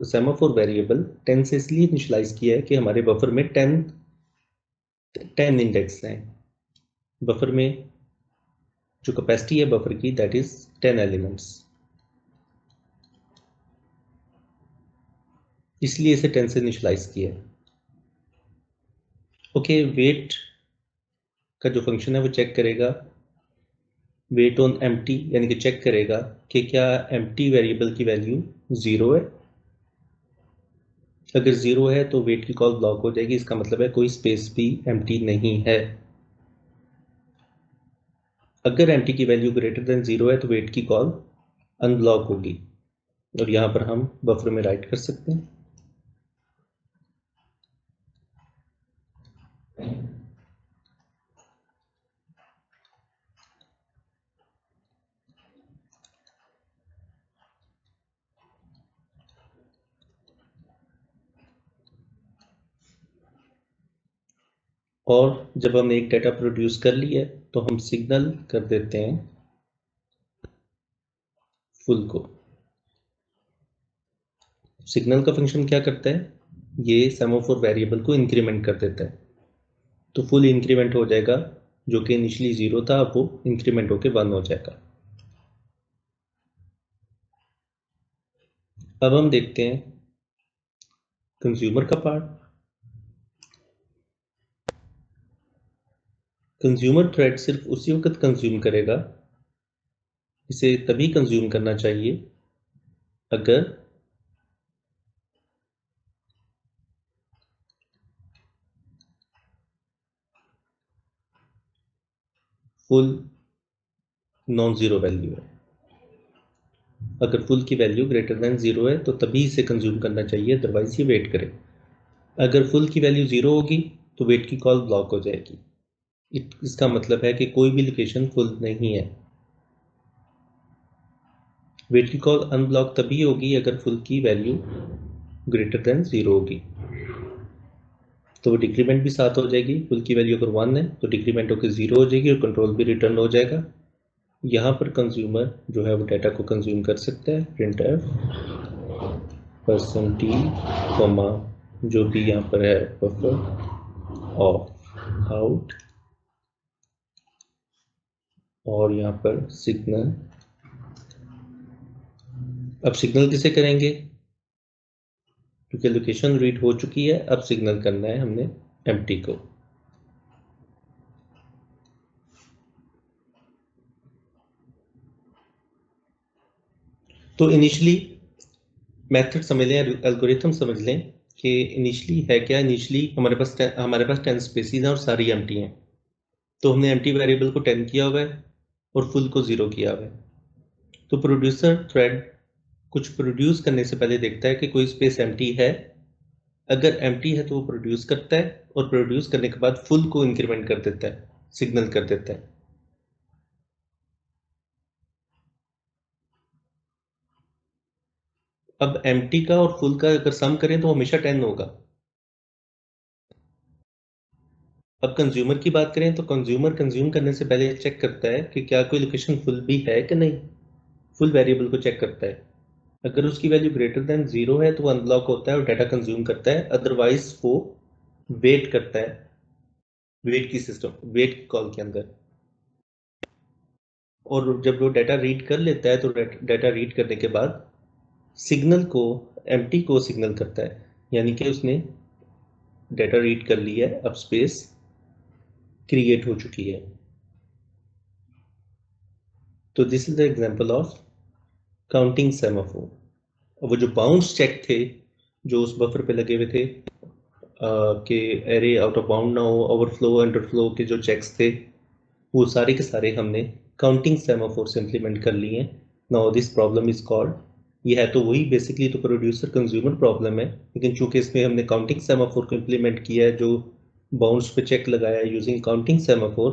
सेमाफोर वेरिएबल 10 से इसलिए इनिशियलाइज किया है कि हमारे बफर में 10 इंडेक्स हैं। बफर में जो कैपेसिटी है बफर की, दैट इज 10 एलिमेंट्स, इसलिए इसे 10 से इनिशियलाइज किया है। ओके, वेट का जो फंक्शन है वो चेक करेगा वेट ऑन एम्प्टी, यानी कि चेक करेगा कि क्या एम्प्टी वेरिएबल की वैल्यू 0 है। अगर 0 है तो वेट की कॉल ब्लॉक हो जाएगी, इसका मतलब है कोई स्पेस भी एम्प्टी नहीं है। अगर एम्प्टी की वैल्यू ग्रेटर देन 0 है तो वेट की कॉल अनब्लॉक होगी, और यहाँ पर हम बफर में राइट कर सकते हैं। और जब हमने एक डाटा प्रोड्यूस कर लिया है तो हम सिग्नल कर देते हैं फुल को। सिग्नल का फंक्शन क्या करता है, ये सेमाफोर वेरिएबल को इंक्रीमेंट कर देता है, तो फुल इंक्रीमेंट हो जाएगा, जो कि इनिशियली 0 था अब वो इंक्रीमेंट होके 1 हो जाएगा। अब हम देखते हैं कंज्यूमर का पार्ट। कंज्यूमर थ्रेड सिर्फ उसी वक्त कंज्यूम करेगा, इसे तभी कंज्यूम करना चाहिए अगर फुल नॉन जीरो वैल्यू है। अगर फुल की वैल्यू ग्रेटर देन 0 है तो तभी इसे कंज्यूम करना चाहिए, अदरवाइज ये वेट करे। अगर फुल की वैल्यू 0 होगी तो वेट की कॉल ब्लॉक हो जाएगी। इसका मतलब है कि कोई भी लोकेशन फुल नहीं है। वेट की कॉल अनब्लॉक तभी होगी अगर फुल की वैल्यू ग्रेटर देन 0 होगी, तो वो डिक्रीमेंट भी साथ हो जाएगी। फुल की वैल्यू अगर 1 है तो डिक्रीमेंट होकर 0 हो जाएगी और कंट्रोल भी रिटर्न हो जाएगा। यहाँ पर कंज्यूमर जो है वो डाटा को कंज्यूम कर सकता है, प्रिंट एफ % t कॉमा जो भी यहाँ पर है बफर ऑफ आउट, और यहाँ पर सिग्नल। अब सिग्नल किसे करेंगे, क्योंकि लोकेशन रीड हो चुकी है, अब सिग्नल करना है हमने एम्प्टी को। तो इनिशियली मेथड समझ लें, एल्गोरिथम समझ लें कि इनिशियली है क्या। इनिशियली हमारे पास 10 स्पेसीज हैं और सारी एम्प्टी हैं, तो हमने एम्प्टी वेरिएबल को 10 किया हुआ है और फुल को 0 किया हुआ है। तो प्रोड्यूसर थ्रेड कुछ प्रोड्यूस करने से पहले देखता है कि कोई स्पेस एम्प्टी है। अगर एम्प्टी है तो वो प्रोड्यूस करता है, और प्रोड्यूस करने के बाद फुल को इंक्रीमेंट कर देता है, सिग्नल कर देता है। अब एम्प्टी का और फुल का अगर सम करें तो हमेशा 10 होगा। अब कंज्यूमर की बात करें तो कंज्यूमर कंज्यूम करने से पहले चेक करता है कि क्या कोई लोकेशन फुल भी है कि नहीं। फुल वेरिएबल को चेक करता है, अगर उसकी वैल्यू ग्रेटर देन 0 है तो वो अनब्लॉक होता है और डाटा कंज्यूम करता है, अदरवाइज वो वेट करता है, वेट की कॉल के अंदर। और जब वो डाटा रीड कर लेता है तो डाटा रीड करने के बाद सिग्नल को एम्प्टी को सिग्नल करता है, यानी कि उसने डाटा रीड कर लिया है, अब स्पेस क्रिएट हो चुकी है। तो this is the example of counting semaphore. वो जो बाउंस चेक थे जो उस बफर पे लगे हुए थे कि एरे आउट ऑफ बाउंड ना हो, ओवरफ्लो अंडरफ्लो के जो चेक्स थे, वो सारे के सारे हमने काउंटिंग सेमाफोर से इंप्लीमेंट कर लिए हैं। Now this problem is called, ये है तो वही बेसिकली तो प्रोड्यूसर कंज्यूमर प्रॉब्लम है, लेकिन चूंकि इसमें हमने काउंटिंग सेमाफोर को इंप्लीमेंट किया है, जो बाउंड्स पे चेक लगाया है यूजिंग काउंटिंग सेमाफोर,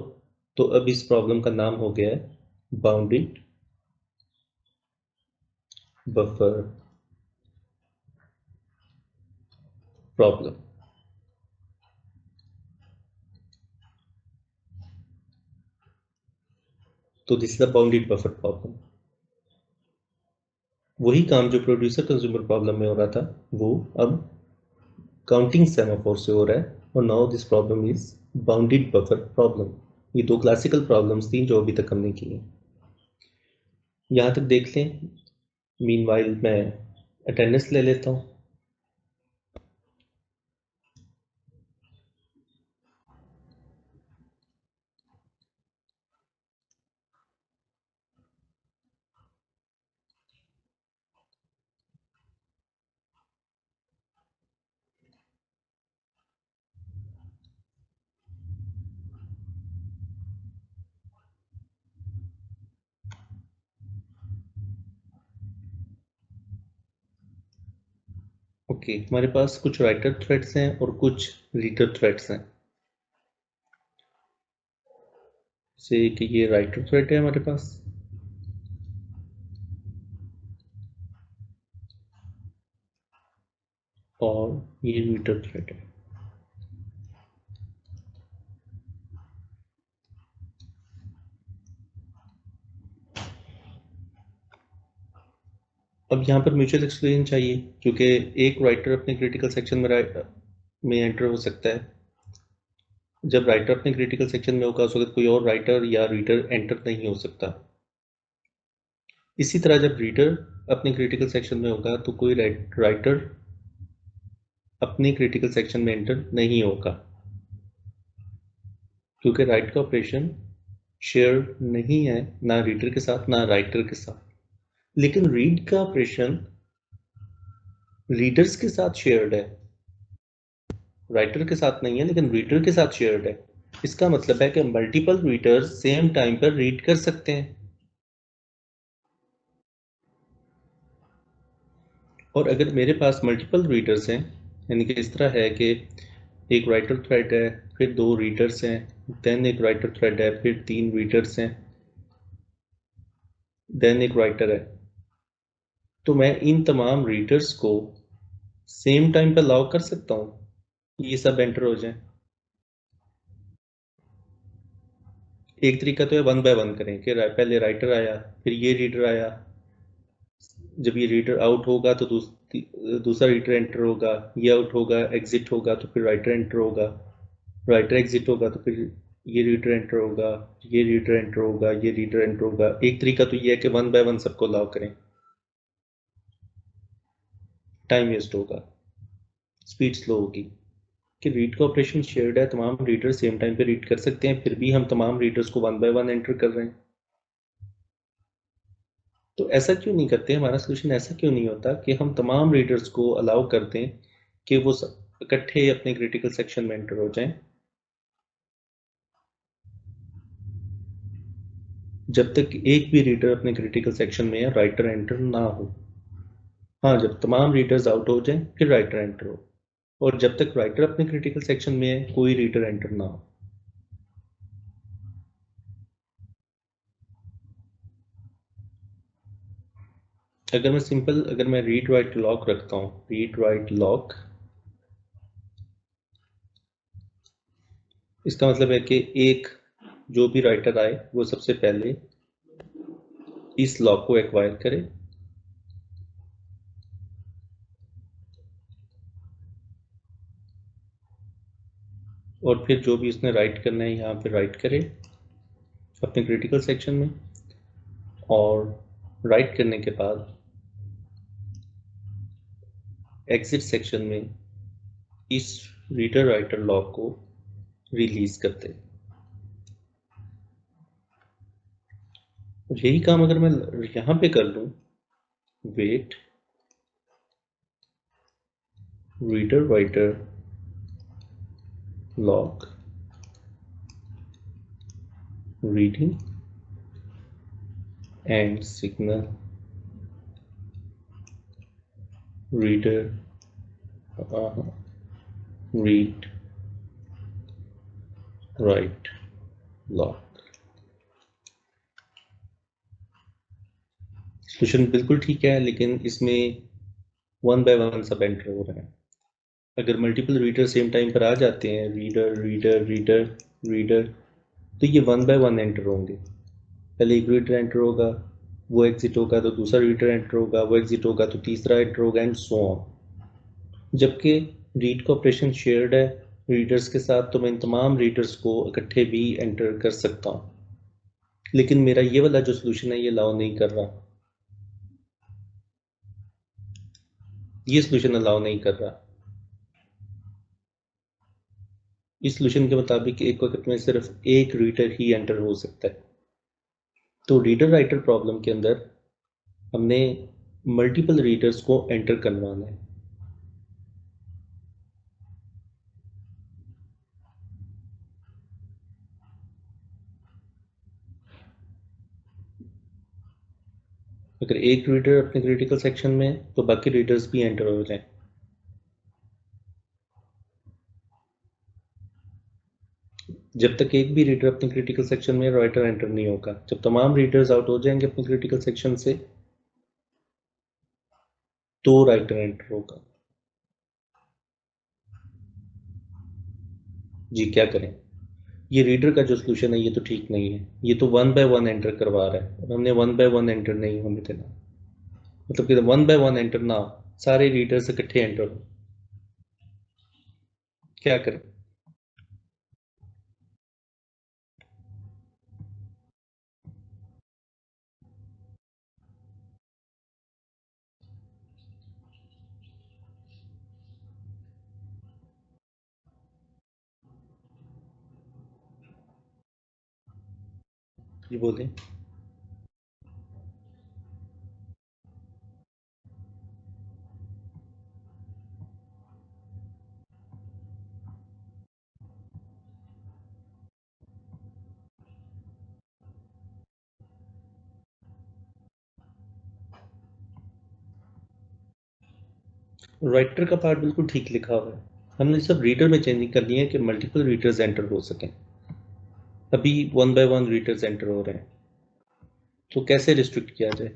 तो अब इस प्रॉब्लम का नाम हो गया है बाउंडेड बफर प्रॉब्लम। तो this is the bounded buffer problem. वही काम जो प्रोड्यूसर कंज्यूमर प्रॉब्लम में हो रहा था वो अब काउंटिंग सेमाफोर से हो रहा है, और now this problem is bounded buffer problem. ये दो क्लासिकल प्रॉब्लम्स थी जो अभी तक हमने की हैं। यहाँ तक देख लें। मीनवाइल मैं अटेंडेंस ले लेता हूँ। ओके, हमारे पास कुछ राइटर थ्रेड्स हैं और कुछ रीडर थ्रेड्स हैं। से कि ये राइटर थ्रेड है हमारे पास, और ये रीडर थ्रेड है। अब यहाँ पर म्यूचुअल एक्सक्लूजन चाहिए, क्योंकि एक राइटर अपने क्रिटिकल सेक्शन में एंटर हो सकता है। जब राइटर अपने क्रिटिकल सेक्शन में होगा उस वक्त कोई और राइटर या रीडर एंटर नहीं हो सकता। इसी तरह जब रीडर अपने क्रिटिकल सेक्शन में होगा तो कोई राइटर अपने क्रिटिकल सेक्शन में एंटर नहीं होगा, क्योंकि राइट का ऑपरेशन शेयर नहीं है ना रीडर के साथ ना राइटर के साथ। लेकिन रीड का ऑपरेशन रीडर्स के साथ शेयर्ड है, राइटर के साथ नहीं है लेकिन रीडर के साथ शेयर्ड है। इसका मतलब है कि मल्टीपल रीडर्स सेम टाइम पर रीड कर सकते हैं। और अगर मेरे पास मल्टीपल रीडर्स हैं, यानी कि इस तरह है कि एक राइटर थ्रेड है, फिर 2 रीडर्स हैं, देन एक राइटर थ्रेड है, फिर 3 रीडर्स हैं, देन एक राइटर है, तो मैं इन तमाम रीडर्स को सेम टाइम पर अलाउ कर सकता हूँ ये सब एंटर हो जाए। एक तरीका तो है 1 बाय 1 करें कि पहले राइटर आया, फिर ये रीडर आया, जब ये रीडर आउट होगा तो दूसरा रीडर एंटर होगा, ये आउट होगा, एग्जिट होगा तो फिर राइटर एंटर होगा, राइटर एग्जिट होगा तो फिर ये रीडर एंटर होगा, ये रीडर एंटर होगा, ये रीडर एंटर होगा। एक तरीका तो ये है कि 1 बाय 1 सबको अलाउ करें, टाइम वेस्ट होगा, स्पीड स्लो होगी। कि रीड का ऑपरेशन शेयर्ड है, तमाम रीडर सेम टाइम पे रीड कर सकते हैं, फिर भी हम तमाम रीडर्स को 1 बाय 1 एंटर कर रहे हैं। तो ऐसा क्यों नहीं करते, हमारा सोल्यूशन ऐसा क्यों नहीं होता कि हम तमाम रीडर्स को अलाउ कर दें कि वो इकट्ठे अपने क्रिटिकल सेक्शन में एंटर हो जाएं, जब तक एक भी रीडर अपने क्रिटिकल सेक्शन में है राइटर एंटर ना हो। हाँ, जब तमाम रीडर्स आउट हो जाएं फिर राइटर एंटर हो, और जब तक राइटर अपने क्रिटिकल सेक्शन में है कोई रीडर एंटर ना हो। अगर मैं रीड राइट लॉक रखता हूँ, रीड राइट लॉक, इसका मतलब है कि एक जो भी राइटर आए वो सबसे पहले इस लॉक को एक्वायर करे, और फिर जो भी उसने राइट करना है यहाँ पे राइट करे अपने क्रिटिकल सेक्शन में, और राइट करने के बाद एग्जिट सेक्शन में इस रीडर राइटर लॉक को रिलीज करते हैं। और यही काम अगर मैं यहाँ पे कर लूँ, wait reader writer lock reading and signal reader read write lock, solution बिल्कुल ठीक है, लेकिन इसमें 1 बाय 1 सब एंटर हो रहे हैं। अगर मल्टीपल रीडर सेम टाइम पर आ जाते हैं, रीडर रीडर रीडर रीडर, तो ये 1 बाय 1 एंटर होंगे। पहले एक रीडर एंटर होगा, वो एग्जिट होगा तो दूसरा रीडर एंटर होगा, वो एग्जिट होगा तो तीसरा एंटर होगा, एंड सो ऑन। जबकि रीड का ऑपरेशन शेयर्ड है रीडर्स के साथ, तो मैं इन तमाम रीडर्स को इकट्ठे भी एंटर कर सकता हूँ, लेकिन मेरा ये वाला जो सोल्यूशन है ये अलाउ नहीं कर रहा, ये सोल्यूशन अलाउ नहीं कर रहा। इस सोल्यूशन के मुताबिक एक वक्त में सिर्फ एक रीडर ही एंटर हो सकता है। तो रीडर राइटर प्रॉब्लम के अंदर हमने मल्टीपल रीडर्स को एंटर करवाना है। अगर एक रीडर अपने क्रिटिकल सेक्शन में है तो बाकी रीडर्स भी एंटर हो जाएं। जब तक एक भी रीडर अपने क्रिटिकल सेक्शन में राइटर एंटर नहीं होगा, जब तमाम रीडर्स आउट हो जाएंगे अपने क्रिटिकल सेक्शन से तो राइटर एंटर होगा। जी क्या करें? ये रीडर का जो सोल्यूशन है ये तो ठीक नहीं है, ये तो 1 बाय 1 एंटर करवा रहा है और हमने 1 बाय 1 एंटर नहीं होने देना। मतलब कि 1 बाय 1 एंटर ना, सारे रीडर्स इकट्ठे एंटर हो। क्या करें? ये बोलें। राइटर का पार्ट बिल्कुल ठीक लिखा हुआ है, हमने सब रीडर में चेंजिंग करनी है कि मल्टीपल रीडर्स एंटर हो सकें। अभी 1 बाय 1 रीडर्स एंटर हो रहे हैं, तो कैसे रिस्ट्रिक्ट किया जाए?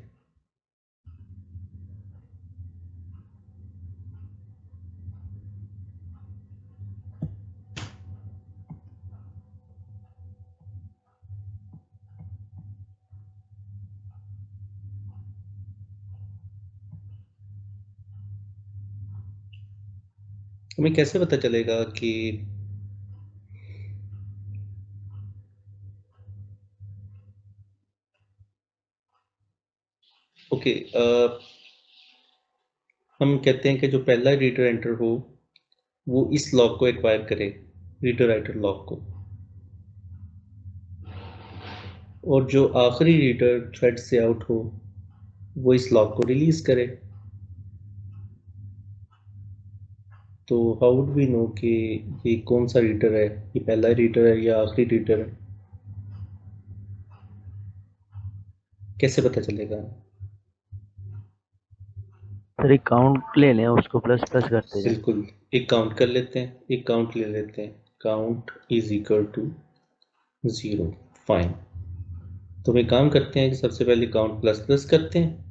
हमें कैसे पता चलेगा कि ओके हम कहते हैं कि जो पहला रीडर एंटर हो वो इस लॉक को एक्वायर करे, रीडर राइटर लॉक को, और जो आखिरी रीडर थ्रेड से आउट हो वो इस लॉक को रिलीज करे। तो हाउ वुड वी नो कि ये कौन सा रीडर है, ये पहला रीडर है या आखिरी रीडर है? कैसे पता चलेगा? सर एक काउंट ले लें, उसको प्लस प्लस करते जाएं। बिल्कुल, एक काउंट कर लेते हैं, एक काउंट ले लेते हैं, count is equal to 0। Fine, तो हम एक काम करते हैं कि सबसे पहले काउंट प्लस प्लस करते हैं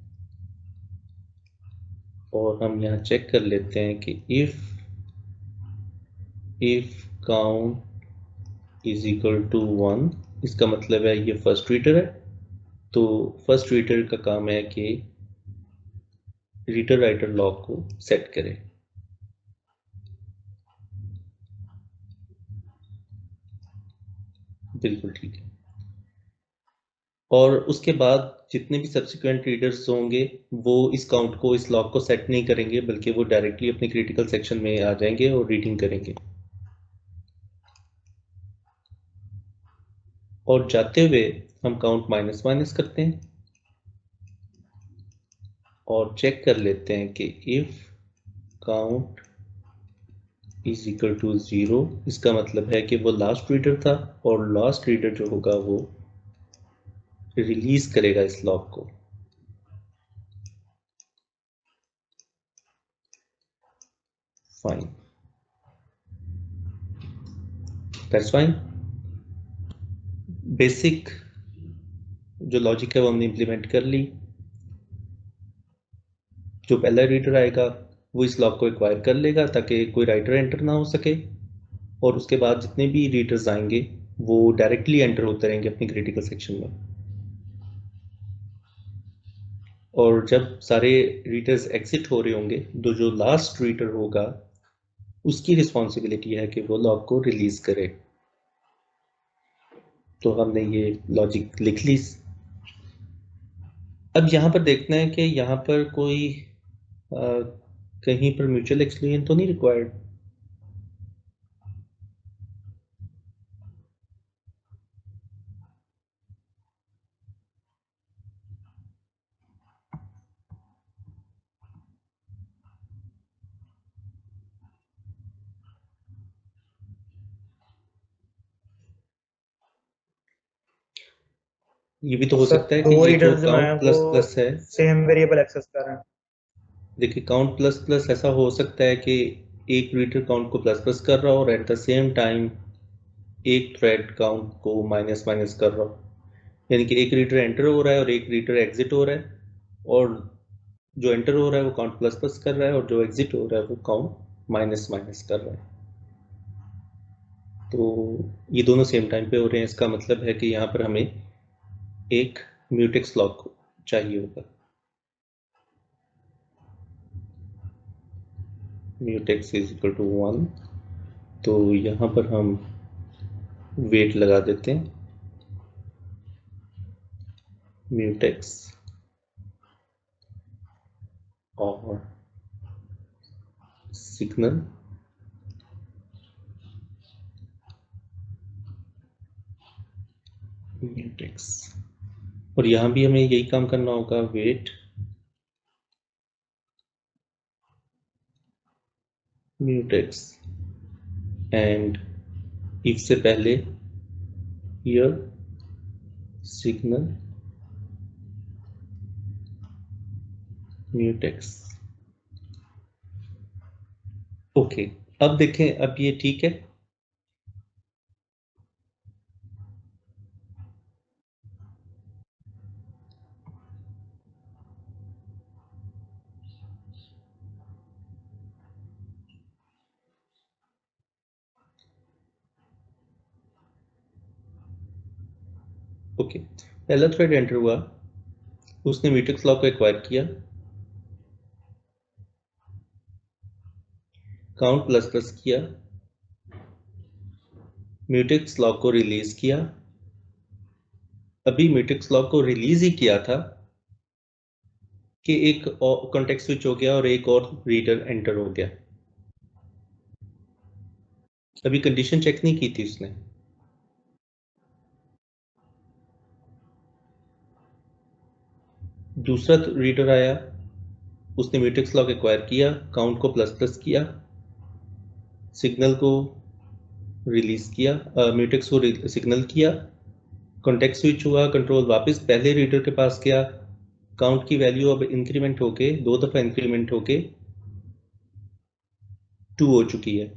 और हम यहाँ चेक कर लेते हैं कि if count is equal to 1, इसका मतलब है ये फर्स्ट रीडर है। तो फर्स्ट रीडर का काम है कि रीडर राइटर लॉक को सेट करे। बिल्कुल ठीक है। और उसके बाद जितने भी सब्सिक्वेंट रीडर्स होंगे वो इस काउंट को, इस लॉक को सेट नहीं करेंगे, बल्कि वो डायरेक्टली अपने क्रिटिकल सेक्शन में आ जाएंगे और रीडिंग करेंगे। और जाते हुए हम काउंट माइनस माइनस करते हैं और चेक कर लेते हैं कि if count is equal to 0, इसका मतलब है कि वो लास्ट रीडर था और लास्ट रीडर जो होगा वो रिलीज करेगा इस लॉक को। Fine, that's fine. बेसिक जो लॉजिक है वो हमने इम्प्लीमेंट कर ली। जो पहला रीडर आएगा वो इस लॉक को एक्वायर कर लेगा ताकि कोई राइटर एंटर ना हो सके, और उसके बाद जितने भी रीडर्स आएंगे वो डायरेक्टली एंटर होते रहेंगे अपनी क्रिटिकल सेक्शन में। और जब सारे रीडर्स एग्जिट हो रहे होंगे तो जो लास्ट रीडर होगा उसकी रिस्पॉन्सिबिलिटी है कि वो लॉक को रिलीज करे। तो हमने ये लॉजिक लिख ली। अब यहाँ पर देखना है कि यहाँ पर कोई कहीं पर म्यूचुअल एक्सक्लूजन तो नहीं रिक्वायर्ड। ये भी तो हो सर सकता है कि दो ये जो रीडर्स जो हैं काउंट प्लस वो प्लस है, सेम वेरिएबल एक्सेस कर रहे हैं। देखिए काउंट प्लस प्लस ऐसा हो सकता है कि एक रीडर काउंट को प्लस प्लस कर रहा हो और एट द सेम टाइम एक थ्रेड काउंट को माइनस माइनस कर रहा हूँ, यानी कि एक रीडर एंटर हो रहा है और एक रीडर एग्जिट हो रहा है, और जो एंटर हो रहा है वो काउंट प्लस प्लस कर रहा है और जो एग्जिट हो रहा है वो काउंट माइनस माइनस कर रहा है। तो ये दोनों सेम टाइम पे हो रहे हैं। इसका मतलब है कि यहाँ पर हमें एक म्यूटेक्स लॉक चाहिए होगा। म्यूटेक्स इज इक्वल टू 1, तो यहाँ पर हम वेट लगा देते हैं म्यूटेक्स और सिग्नल म्यूटेक्स, और यहाँ भी हमें यही काम करना होगा, वेट म्यूटेक्स एंड इफ से पहले हियर सिग्नल म्यूटेक्स। ओके, अब देखें, अब ये ठीक है। ओके, पहला थ्रेड एंटर हुआ, उसने म्यूटेक्स लॉक को एक्वायर किया, काउंट प्लस प्लस किया, म्यूटेक्स लॉक को रिलीज किया। अभी म्यूटेक्स लॉक को रिलीज ही किया था कि एक और कॉन्टेक्स्ट स्विच हो गया और एक और रीडर एंटर हो गया। अभी कंडीशन चेक नहीं की थी उसने। दूसरा रीडर आया, उसने म्यूटेक्स लॉक एक्वायर किया, काउंट को प्लस प्लस किया, सिग्नल को रिलीज किया, म्यूटेक्स को सिग्नल किया, कॉन्टेक्स्ट स्विच हुआ, कंट्रोल वापस पहले रीडर के पास गया, काउंट की वैल्यू अब इंक्रीमेंट होके 2 दफा इंक्रीमेंट होके 2 हो चुकी है।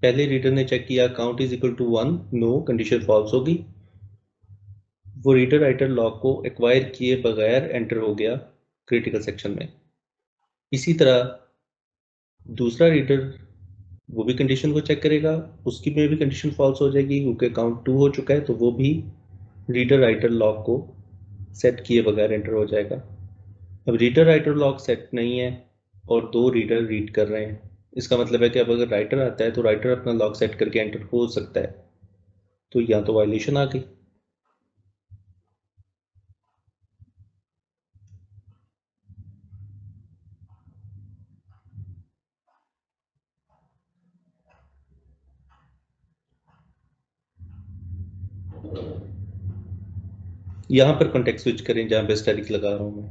पहले रीडर ने चेक किया count is equal to 1, no, condition false होगी। वो रीडर राइटर लॉक को एक्वायर किए बगैर एंटर हो गया क्रिटिकल सेक्शन में। इसी तरह दूसरा रीडर वो भी कंडीशन को चेक करेगा, उसकी में भी कंडीशन फॉल्स हो जाएगी क्योंकि काउंट 2 हो चुका है, तो वो भी रीडर राइटर लॉक को सेट किए बगैर एंटर हो जाएगा। अब रीडर राइटर लॉक सेट नहीं है और 2 रीडर रीड कर रहे हैं, इसका मतलब है कि अब अगर राइटर आता है तो राइटर अपना लॉक सेट करके एंटर हो सकता है, तो यहाँ तो वायलेशन आ गई। यहां पर कॉन्टेक्स्ट स्विच करें जहां पे स्टैटिक लगा रहा हूं मैं।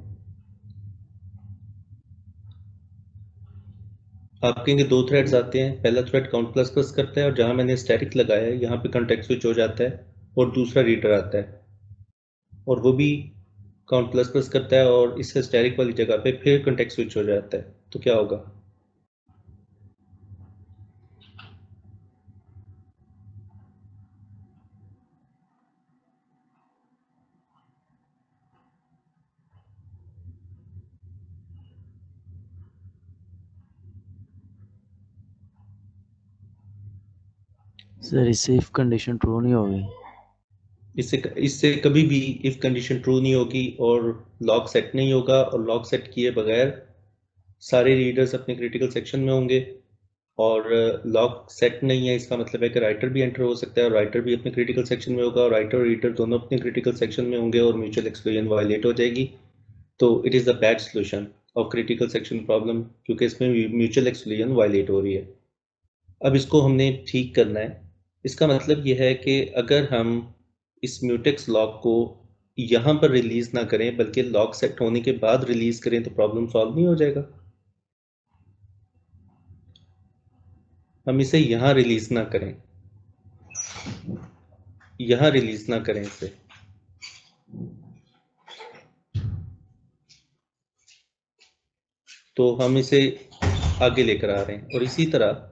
आप कहेंगे 2 थ्रेड्स आते हैं, पहला थ्रेड काउंट प्लस प्लस करता है और जहां मैंने स्टैटिक लगाया है यहाँ पे कॉन्टेक्स्ट स्विच हो जाता है और दूसरा रीडर आता है और वो भी काउंट प्लस प्लस करता है और इस स्टैटिक वाली जगह पे फिर कॉन्टेक्स्ट स्विच हो जाता है, तो क्या होगा? सर इससे इफ कंडीशन ट्रू नहीं होगी। इससे कभी भी इफ कंडीशन ट्रू नहीं होगी और लॉक सेट नहीं होगा, और लॉक सेट किए बगैर सारे रीडर्स अपने क्रिटिकल सेक्शन में होंगे, और लॉक सेट नहीं है इसका मतलब है कि राइटर भी एंटर हो सकता है और राइटर भी अपने क्रिटिकल सेक्शन में होगा और राइटर और रीडर दोनों अपने क्रिटिकल सेक्शन में होंगे और म्यूचुअल एक्सक्लूजन वायलेट हो जाएगी। तो it is the bad solution of critical section problem, क्योंकि इसमें म्यूचुअल एक्सक्लूजन वायलेट हो रही है। अब इसको हमने ठीक करना है। इसका मतलब यह है कि अगर हम इस म्यूटेक्स लॉक को यहाँ पर रिलीज ना करें बल्कि लॉक सेट होने के बाद रिलीज करें तो प्रॉब्लम सॉल्व नहीं हो जाएगा। हम इसे यहाँ रिलीज ना करें, यहाँ रिलीज ना करें इसे, तो हम इसे आगे लेकर आ रहे हैं। और इसी तरह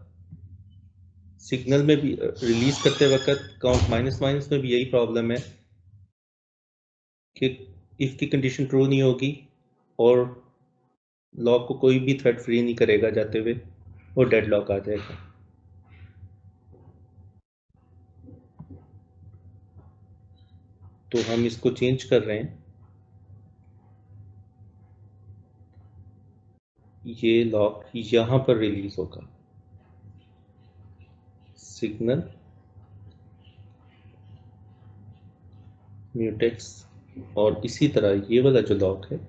सिग्नल में भी रिलीज करते वक्त काउंट माइनस माइनस में भी यही प्रॉब्लम है कि इफ की कंडीशन ट्रू नहीं होगी और लॉक को कोई भी थ्रेड फ्री नहीं करेगा जाते हुए और डेड लॉक आ जाएगा। तो हम इसको चेंज कर रहे हैं, ये लॉक यहां पर रिलीज होगा, सिग्नल म्यूटेक्स, और इसी तरह ये वाला जो लॉक है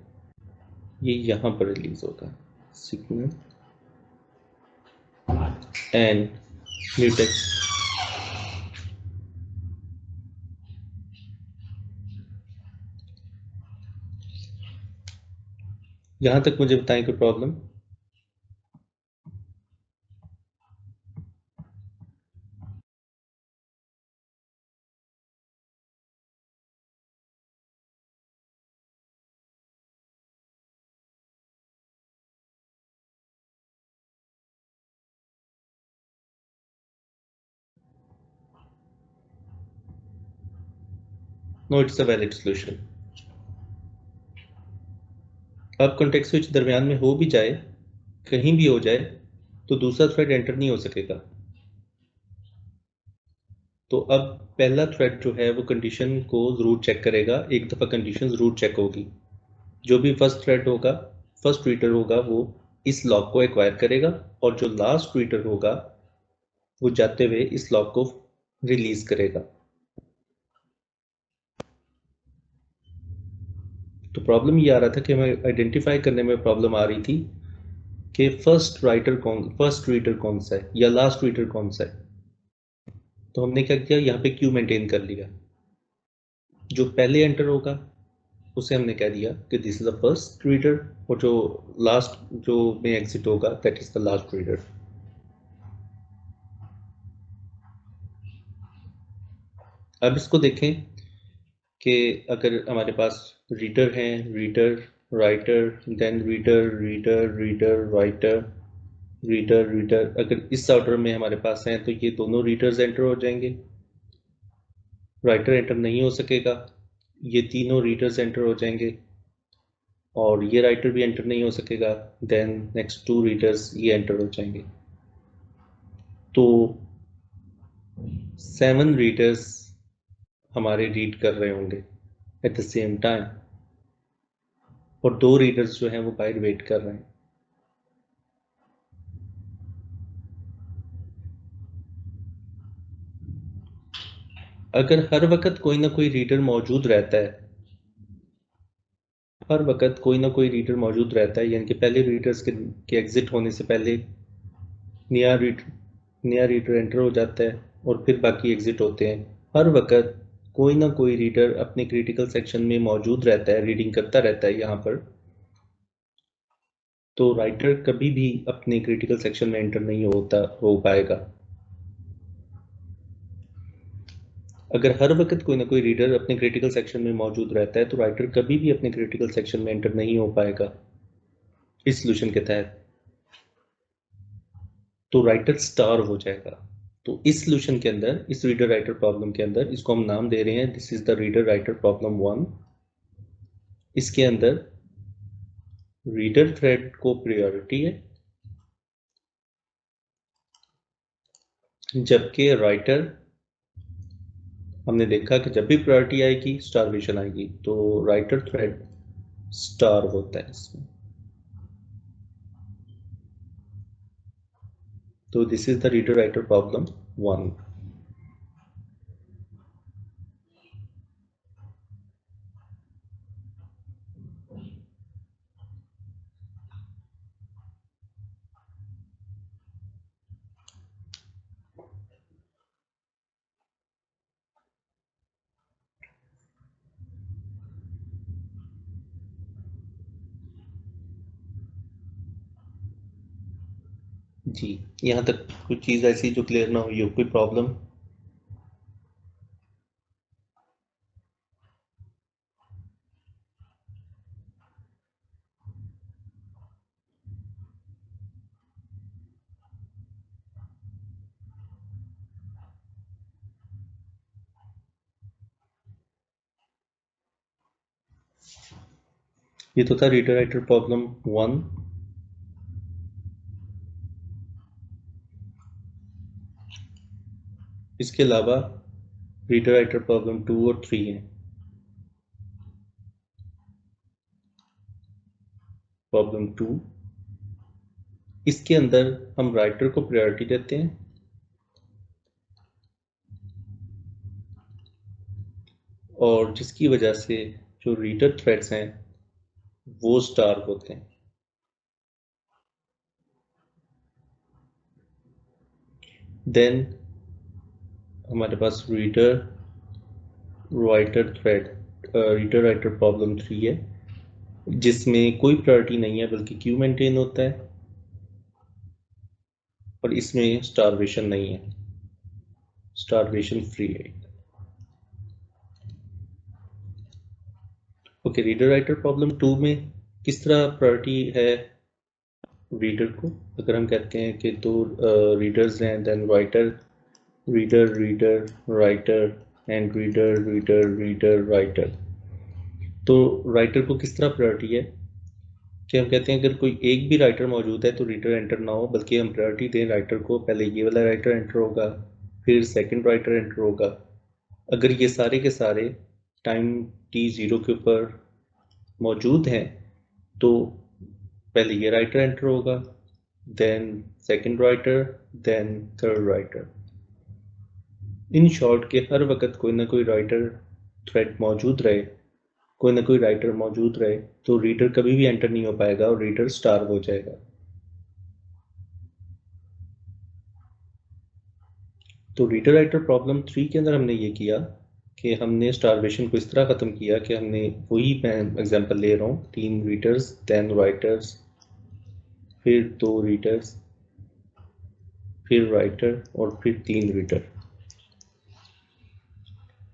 ये यहां पर रिलीज होगा, सिग्नल एंड म्यूटेक्स। यहां तक मुझे बताएं कोई problem? No, it's a valid solution. अब कॉन्टेक्स्ट स्विच दरमियान में हो भी जाए, कहीं भी हो जाए, तो दूसरा थ्रेड एंटर नहीं हो सकेगा। तो अब पहला थ्रेड जो है वो कंडीशन को जरूर चेक करेगा, एक दफ़ा कंडीशन जरूर चेक होगी। जो भी फर्स्ट थ्रेड होगा, फर्स्ट रीडर होगा, वो इस लॉक को एक्वायर करेगा, और जो लास्ट रीडर होगा वो जाते हुए इस लॉक को रिलीज करेगा। तो प्रॉब्लम ये आ रहा था कि हमें आइडेंटिफाई करने में प्रॉब्लम आ रही थी कि फर्स्ट रीडर कौन सा है या लास्ट रीडर कौन सा है। तो हमने क्या किया, यहाँ पे क्यू मेंटेन कर लिया। जो पहले एंटर होगा उसे हमने कह दिया कि this is the first reader, और जो लास्ट जो में एग्जिट होगा that is the last reader. अब इसको देखें कि अगर हमारे पास रीडर हैं, reader, writer, then reader, reader, reader, writer, reader, reader, अगर इस ऑर्डर में हमारे पास हैं तो ये दोनों रीडर्स एंटर हो जाएंगे, राइटर एंटर नहीं हो सकेगा, ये तीनों रीडर्स एंटर हो जाएंगे, और ये राइटर भी एंटर नहीं हो सकेगा, देन नेक्स्ट टू रीडर्स ये एंटर हो जाएंगे। तो 7 रीडर्स हमारे रीड कर रहे होंगे एट द सेम टाइम, और 2 रीडर्स जो हैं वो बाहर वेट कर रहे हैं। अगर हर वक्त कोई ना कोई रीडर मौजूद रहता है, हर वक्त कोई ना कोई रीडर मौजूद रहता है, यानी कि पहले रीडर्स के एग्जिट होने से पहले नया रीडर एंटर हो जाता है और फिर बाकी एग्जिट होते हैं। हर वक्त कोई ना कोई रीडर अपने क्रिटिकल सेक्शन में मौजूद रहता है, रीडिंग करता रहता है यहाँ पर। तो राइटर कभी भी अपने क्रिटिकल सेक्शन में एंटर नहीं हो पाएगा। अगर हर वक्त कोई ना कोई रीडर अपने क्रिटिकल सेक्शन में मौजूद रहता है तो राइटर कभी भी अपने क्रिटिकल सेक्शन में एंटर नहीं हो पाएगा इस सॉल्यूशन के तहत। तो राइटर स्टार हो जाएगा। तो इस सॉल्यूशन के अंदर, इस रीडर राइटर प्रॉब्लम के अंदर, इसको हम नाम दे रहे हैं this is the reader writer problem 1। इसके अंदर रीडर थ्रेड को प्रायोरिटी है, जबकि राइटर, हमने देखा कि जब भी प्रायोरिटी आएगी स्टारवेशन आएगी, तो राइटर थ्रेड स्टार होता है इसमें। तो this is the reader writer problem 1। जी, यहाँ तक कुछ चीज़ ऐसी जो क्लियर ना हुई हो, कोई प्रॉब्लम? ये तो था रीडर राइटर प्रॉब्लम 1। इसके अलावा रीडर राइटर प्रॉब्लम 2 और 3 है। प्रॉब्लम 2, इसके अंदर हम राइटर को प्रायोरिटी देते हैं और जिसकी वजह से जो रीडर थ्रेड्स हैं वो स्टार होते हैं। देन हमारे पास reader writer thread reader writer problem 3 है, जिसमें कोई प्रायोरिटी नहीं है बल्कि क्यू मेंटेन होता है और इसमें स्टारवेशन नहीं है, स्टारवेशन फ्री है। ओके, रीडर राइटर प्रॉब्लम 2 में किस तरह प्रायोरिटी है रीडर को? अगर हम कहते हैं कि दो रीडर्स हैं, then writer reader reader writer and reader reader reader writer, तो राइटर को किस तरह प्रायोरिटी है कि हम कहते हैं अगर कोई एक भी राइटर मौजूद है तो रीडर एंटर ना हो, बल्कि हम प्रायोरिटी दें राइटर को। पहले ये वाला राइटर एंटर होगा, फिर सेकंड राइटर एंटर होगा। अगर ये सारे के सारे टाइम t0 के ऊपर मौजूद हैं तो पहले ये राइटर एंटर होगा, then second writer, then third writer. In short के हर वक्त कोई ना कोई राइटर थ्रेड मौजूद रहे, कोई ना कोई राइटर मौजूद रहे, तो रीडर कभी भी एंटर नहीं हो पाएगा और रीडर स्टार्व हो जाएगा। तो रीडर राइटर प्रॉब्लम 3 के अंदर हमने ये किया कि हमने स्टारवेशन को इस तरह ख़त्म किया कि हमने वही, मैं एग्जांपल ले रहा हूँ, 3 रीडर्स, देन राइटर्स, फिर 2 रीडर्स, फिर राइटर और फिर 3 रीडर।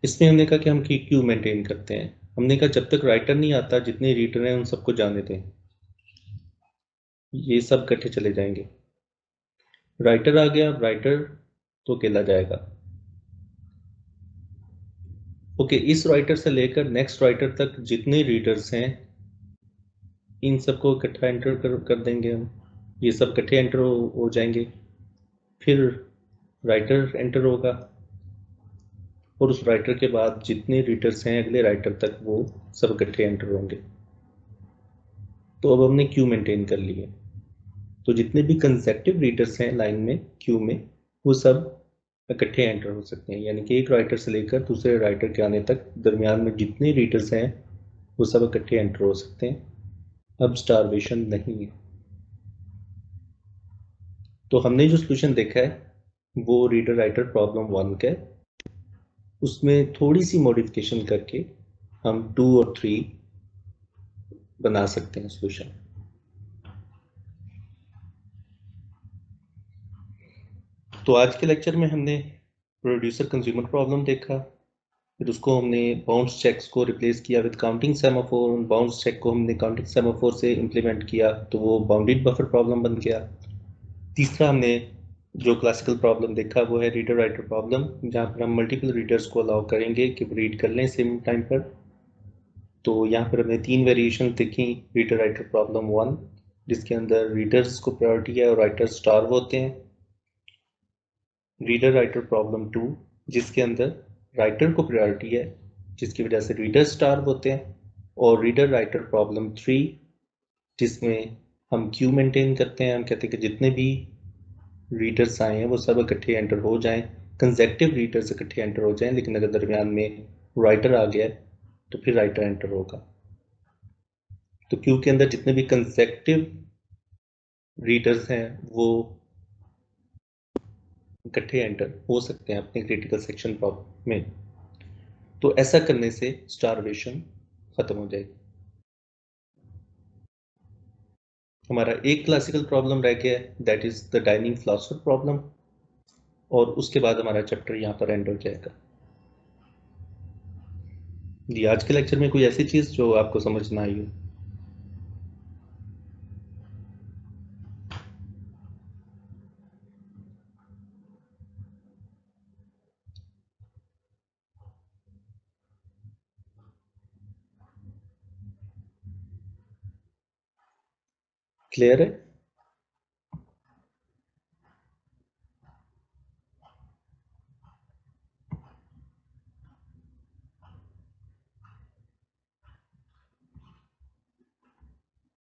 इसमें हमने कहा कि हम क्यू मेंटेन करते हैं। हमने कहा जब तक राइटर नहीं आता, जितने रीडर हैं उन सबको जाने दें, ये सब इकट्ठे चले जाएंगे। राइटर आ गया, राइटर तो अकेला जाएगा। ओके, इस राइटर से लेकर नेक्स्ट राइटर तक जितने रीडर्स हैं इन सबको इकट्ठा एंटर कर देंगे हम, ये सब इकट्ठे एंटर हो जाएंगे। फिर राइटर एंटर होगा और उस राइटर के बाद जितने रीडर्स हैं अगले राइटर तक वो सब इकट्ठे एंटर होंगे। तो अब हमने क्यू मेंटेन कर लिए। तो जितने भी कंसेक्टिव रीडर्स हैं लाइन में, क्यू में, वो सब इकट्ठे एंटर हो सकते हैं। यानी कि एक राइटर से लेकर दूसरे राइटर के आने तक दरमियान में जितने रीडर्स हैं वो सब इकट्ठे एंटर हो सकते हैं। अब स्टारवेशन नहीं है। तो हमने जो सोल्यूशन देखा है वो रीडर राइटर प्रॉब्लम 1 का है। उसमें थोड़ी सी मॉडिफिकेशन करके हम 2 और 3 बना सकते हैं सोल्यूशन। तो आज के लेक्चर में हमने प्रोड्यूसर कंज्यूमर प्रॉब्लम देखा, फिर उसको हमने बाउंस चेक्स को रिप्लेस किया with counting semaphore. Bounce check को हमने काउंटिंग सेमाफोर से इंप्लीमेंट किया तो वो बाउंडेड बफर प्रॉब्लम बन गया। तीसरा हमने जो क्लासिकल प्रॉब्लम देखा वो है रीडर राइटर प्रॉब्लम, जहाँ पर हम मल्टीपल रीडर्स को अलाउ करेंगे कि वो रीड कर लें सेम टाइम पर। तो यहाँ पर हमने 3 वेरिएशन देखी रीडर राइटर प्रॉब्लम 1, जिसके अंदर रीडर्स को प्रायोरिटी है और राइटर्स स्टार्व होते हैं। रीडर राइटर प्रॉब्लम 2, जिसके अंदर राइटर को प्रायोरिटी है जिसकी वजह से रीडर स्टार्व होते हैं। और रीडर राइटर प्रॉब्लम 3, जिसमें हम क्यू मेंटेन करते हैं। हम कहते हैं कि जितने भी रीडर्स आए हैं वो सब इकट्ठे एंटर हो जाएं, कंसेक्टिव रीडर्स इकट्ठे एंटर हो जाएं, लेकिन अगर दरमियान में राइटर आ गया तो फिर राइटर एंटर होगा। तो क्यू के अंदर जितने भी कंसेक्टिव रीडर्स हैं वो इकट्ठे एंटर हो सकते हैं अपने क्रिटिकल सेक्शन प्रॉब्लम में। तो ऐसा करने से स्टारवेशन खत्म हो जाएगी। हमारा एक क्लासिकल प्रॉब्लम रह गया है, that is the dining philosopher problem, और उसके बाद हमारा चैप्टर यहाँ पर एंड हो जाएगा। जी, आज के लेक्चर में कोई ऐसी चीज जो आपको समझ ना आई हो? क्लियर है?